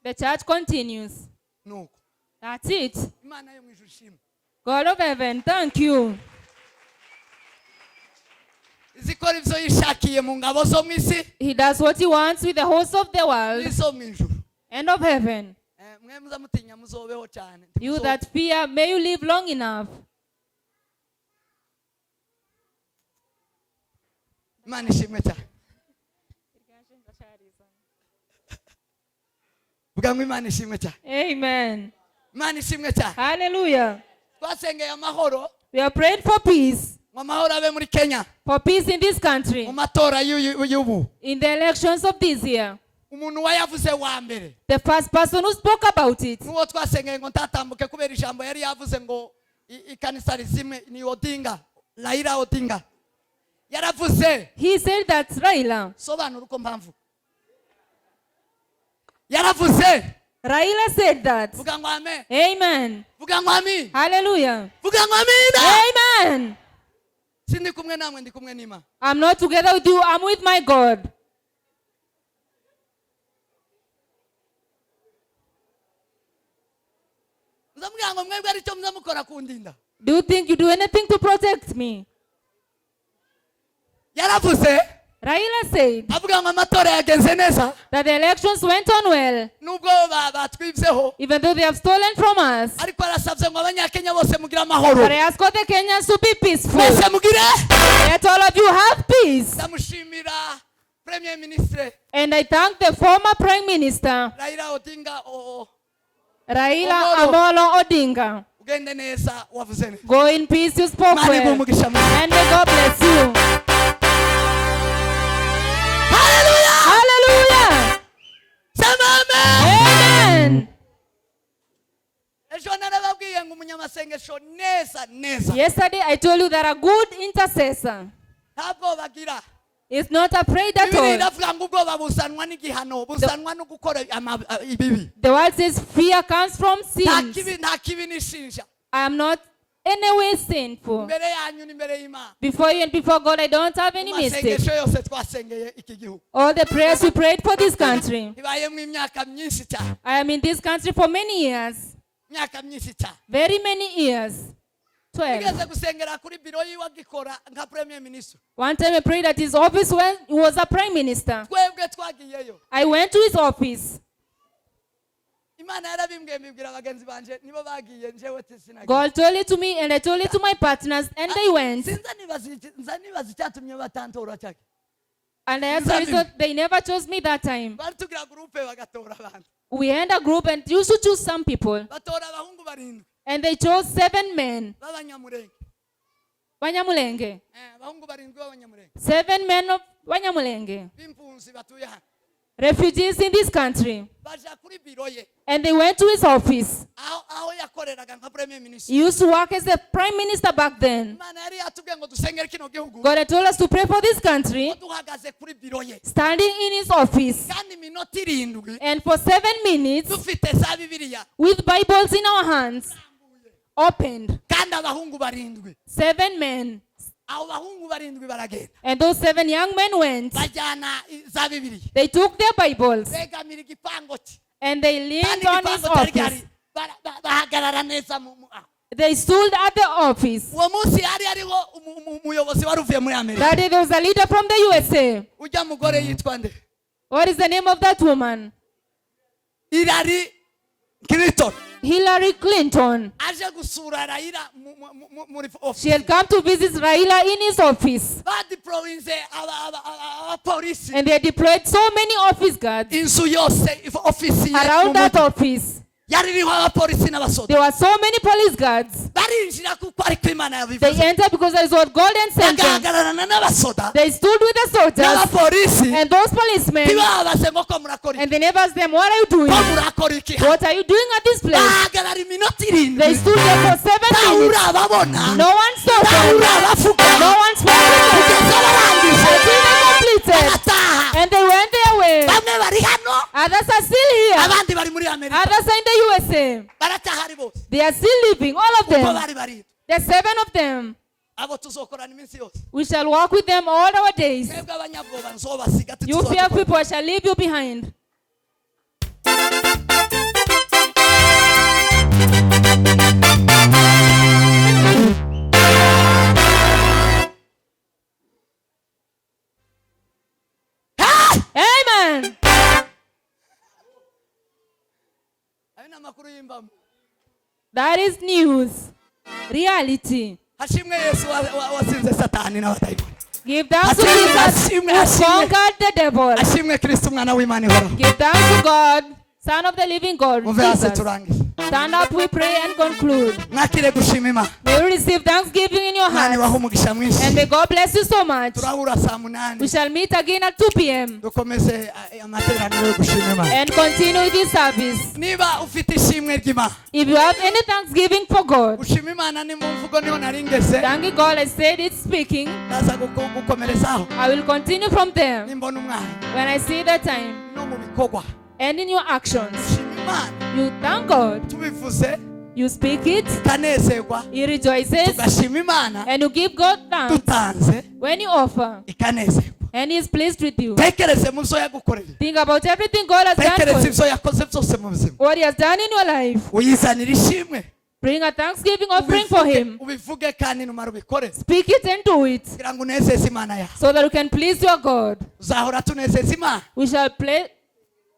The church continues. Nuko. That's it. Imana yo mu ijuru ishimwe. God of heaven, thank you. Izikora ibyo yishakiye mu ngabo zo mu isi He does what he wants with the hosts of the world n'izo mu ijuru. and of heaven. Mwe muzamutinya muzobeho cyane. You that fear, may you live long enough. Imana ishimwe cyane. Vuga ngo Imana ishimwe cyane. Amen. Imana ishimwe cyane. Hallelujah. twasengeye amahoro We have prayed for peace. ngo amahoro abe muri Kenya For peace in this country. mu matora y'ubu. In the elections of this year. Umuntu wayavuze wa mbere The first person who spoke about it. n'uwo twasengeye ngo ntatambuke kubera ijambo yari yavuze ngo ikanisa rizimwe ni Odinga, Raila Odinga yaravuze. He said that Raila. Sobanura uko mpamvu yaravuze. Raila said that. Vuga ngo amen. Amen. Vuga ngo amen. Hallelujah. Vuga ngo amina. Amen. Sindi kumwe namwe ndi kumwe n'Imana. I'm not together with you. I'm with my God. Nzamubwira ngo mwebwe aricyo muzamukora kundinda. Do you think you do anything to protect me? Yaravuze. Raila said Avuga ngo amatora yagenze neza that the elections went on well, nubwo batwibyeho, even though they have stolen from us. ariko arasabye ngo abanyakenya bose mugire amahoro. But I ask all the Kenyans to be peaceful. Mwese mugire. Let all of you have peace. Ndamushimira Premier Ministre And I thank the former Prime Minister, Raila Odinga. Raila Omolo. Amolo Odinga. Ugende neza wavuze neza. Go in peace, you spoke Mani well. bumugisha mwese. And may God bless you. Hallelujah. Hallelujah. Sema amen. Amen. Ejo narababwiye ngo umunyamasengesho neza. Yesterday I told you that a good intercessor Ntabwo bagira. is not afraid at Bibiri all. iravuga ngo ubwoba buzanwa n'igihano, buzanwa no gukora ibibi. The word says fear comes from sin. Nta kibi nishinja. I am not anyway sinful. Imbere yanyu n'imbere y'Imana. Before you and before God, I don't have any mistake. Amasengesho yose twasengeye iki gihugu. All the prayers we prayed for this country. Ibayemo imyaka myinshi cyane. I am in this country for many years. Imyaka myinshi cyane. Very many years. 12. Nigeze gusengera kuri biro yiwe agikora nka Premier Minister. One time I prayed at his office when he was a prime minister. Twebwe twagiyeyo. I went to his office. Imana yarabimbwiye mbibwira abagenzi banje nibo bagiye njewe tisinagiye. God told it to me and I told it to my partners and they went. Sinza nibaza icyatumye batantora cyake. And I asked the reason they never chose me that time. Bari tugira groupe bagatora abantu. We had a group and used to choose some people. Batora abahungu barindwi And they chose 7 men. b'abanyamurenge. Banyamulenge. Abahungu barindwi b'abanyamurenge. 7 men of Banyamulenge. B'impunzi batuye hano. Refugees in this country. Baja kuri biro ye. And they went to his office. Aho yakoreraga nka Premier Minister. He used to work as the prime minister back then. Imana yari yatubwiye ngo dusengere kino gihugu. God had told us to pray for this country, Duhagaze kuri biro ye. standing in his office. Kandi minota irindwi And for 7 minutes, dufite za Bibiliya. with Bibles in our hands, opened. Kandi abahungu barindwi. 7 men. Abo bahungu barindwi baragenda. And those 7 young men went. Bajyana za Bibiliya. They took their Bibles Begamira igipango cye. and they leaned Kandi on his igipango cyari office. gihari. Bahagarara neza They stood at the office. uwo munsi hari hariho umuyobozi wari uvuye muri Amerika. That day there was a leader from the USA. Ujya mugore yitwa nde? What is the name of that woman? Hillary Clinton. Hillary Clinton. Aje gusura Raila muri office. She had come to visit Raila in his office. Badiployinze abapolisi. And they deployed so many office guards Inzu yose office ye around mu that mujyi. office. Yari iriho abapolisi n'abasoda. There were so many police guards. Barinjira kuko ariko Imana They yabivuze. entered because that is what God had sent them. Bagahagararana n'abasoda. They stood with the soldiers N'abapolisi. and those policemen. Ntibabaze ngo ko murakora iki. And they never asked them, what are you doing? Ko murakora iki. What are you doing at this place? Bahagarara iminota irindwi. They stood there for 7 minutes. Urababona. No one stopped them. Urabavuga. No one spoke to them. Kugeza barangije. Until they completed. Barataha. And they went their way. Bamwe bari hano. Others are still here. Abandi bari muri Amerika. Others are in the USA. Baratahari bose. They are still living, all of Uko them. bari bari. The 7 of them. Abo tuzokorana iminsi yose. We shall walk with them all our days. Twebwe abanyabwoba nzobasiga You fear people, I shall leave you behind. Amen. Ayo ni amakuru y'imbamu. That is news. Reality. Hashimwe Yesu wasinze Satani n'abadayimoni. Give thanks to Jesus who conquered the devil. Hashimwe Kristo umwana w'Imana ihoraho. Give thanks to God, Son of the living God. Muve hasi Jesus. turangize. Stand up, we pray and conclude. mwakire gushima Imana. May you receive thanksgiving in your Imana heart. ibahe umugisha And mwinshi. may God bless you so much. turahura saa 8 We shall meet again at 2 p.m. dukomeze amateraniro yo gushima Imana. and continue with this service. niba ufite ishimwe ry'Imana, If you have any thanksgiving for God, gushima Imana ni mu mvugo niho naringeze, thanking God, I said it speaking. ndaza gukomerezaho I will continue from there nimbona umwanya when I see the time. no mu bikorwa. And in your actions, gushima Imana you thank God, tubivuze you speak it, ikanezerwa, He rejoices, tugashima Imana and you give God thanks dutanze when you offer, ikanezerwa. and He is pleased with you. tekereze mu byo yagukoreye, Think about everything God has done tekereze for you, ibyo yakoze byose mu buzima, what He has done in your life. uyizanire ishimwe, Bring a thanksgiving offering for Him. ubivuge kandi numara ubikore Speak it and do it, kugira ngo unezeze Imana yawe. so that you can please your God. uzahora tunezeza Imana We shall play.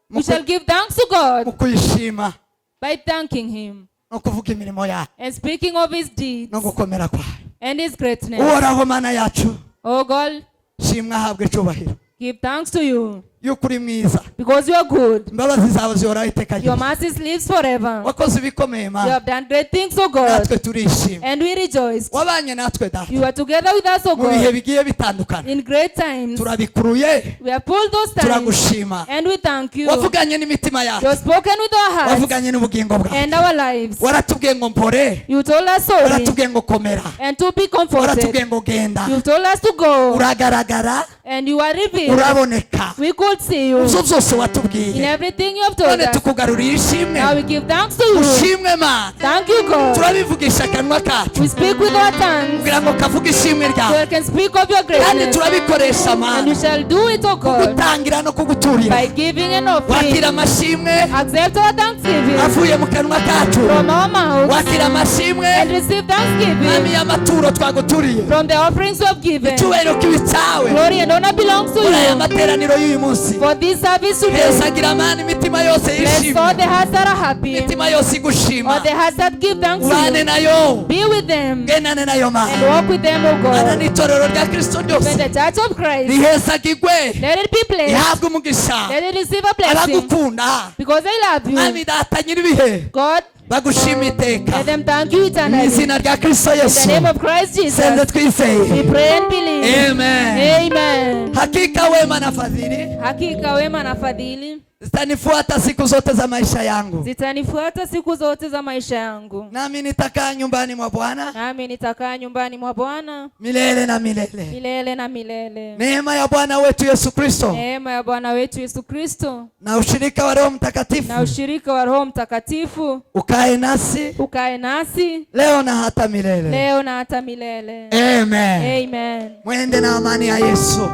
We mu shall give thanks to God kuyishima by thanking Him no kuvuga imirimo yawe and speaking of His deeds no gukomera kwawe. and His greatness. uhoraho Mana yacu, Oh God, shimwa ahabwe icyubahiro give thanks to you yuko uri mwiza, because you are good. imbabazi zawe zihoraho iteka Your ryose. mercy lives forever. wakoze ibikomeye You Mana, have done great things, oh God, natwe turishima, and we rejoice. wabanye natwe data You are together with us, oh mu bihe God, bigiye bitandukana, in great times. turabikuruye, We have pulled those times, turagushima. and we thank you. wavuganye n'imitima You yacu, have spoken with our hearts wavuganye n'ubugingo bwawe, and our lives. waratubwiye ngo mpore, You told us sorry waratubwiye ngo komera, and to be comforted. waratubwiye ngo genda, You told us to go uragaragara, and you are revealed. uraboneka, We could see you ibyo byose in watubwiye, everything you have told none us. tukugaruriye ishimwe, Now we give thanks to you. ushimwe Mana, Thank you, God. turabivugisha akanwa kacu We speak with our tongues kugira ngo kavuge ishimwe so ryawe, we can speak of your kandi greatness. turabikoresha And Mana, we shall do it, oh God, gutangira no kuguturira. by giving an offering. wakira amashimwe Accept our thanksgiving avuye mu kanwa kacu, from our mouths wakira amashimwe and receive mwami thanksgiving y'amaturo twaguturiye, from the offerings you have given. icyubahiro kibi cyawe Glory and honor belongs to muri aya you. materaniro y'uyu munsi. For this service today, hezagira Mana imitima yose bless all yishimye, the hearts that are happy, imitima yose igushima, all the hearts that give thanks to ubane you. nayo, Be with them genane nayo and Mana. walk with them, oh Mana God. n'itorero rya Kristo When ryose the church of Christ, rihezagirwe, let it be blessed. ihabwe umugisha, Let it receive a blessing abagukunda because they love you. mwami data nyir'ibihe God, bagushima iteka, let them thank you mu eternally. izina rya Kristo In the Yesu name of Christ senze Jesus, we twizeye, pray and believe. amen. Amen. Hakika wema na fadhili Hakika wema na fadhili zitanifuata siku zote za maisha yangu, zitanifuata siku zote za maisha yangu, nami nitakaa nyumbani mwa Bwana nami nitakaa nyumbani mwa Bwana milele na milele. milele na milele. Neema ya Bwana wetu Yesu Kristo Neema ya Bwana wetu Yesu Kristo na ushirika wa Roho na Mtakatifu ushirika wa Roho Mtakatifu ukae nasi ukae nasi leo na hata milele. leo na hata milele. Amen. Amen. Mwende na amani ya Yesu.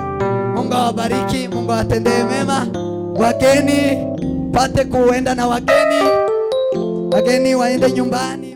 Mungu awabariki, Mungu awatendee mema. Wageni pate kuenda na wageni waende nyumbani.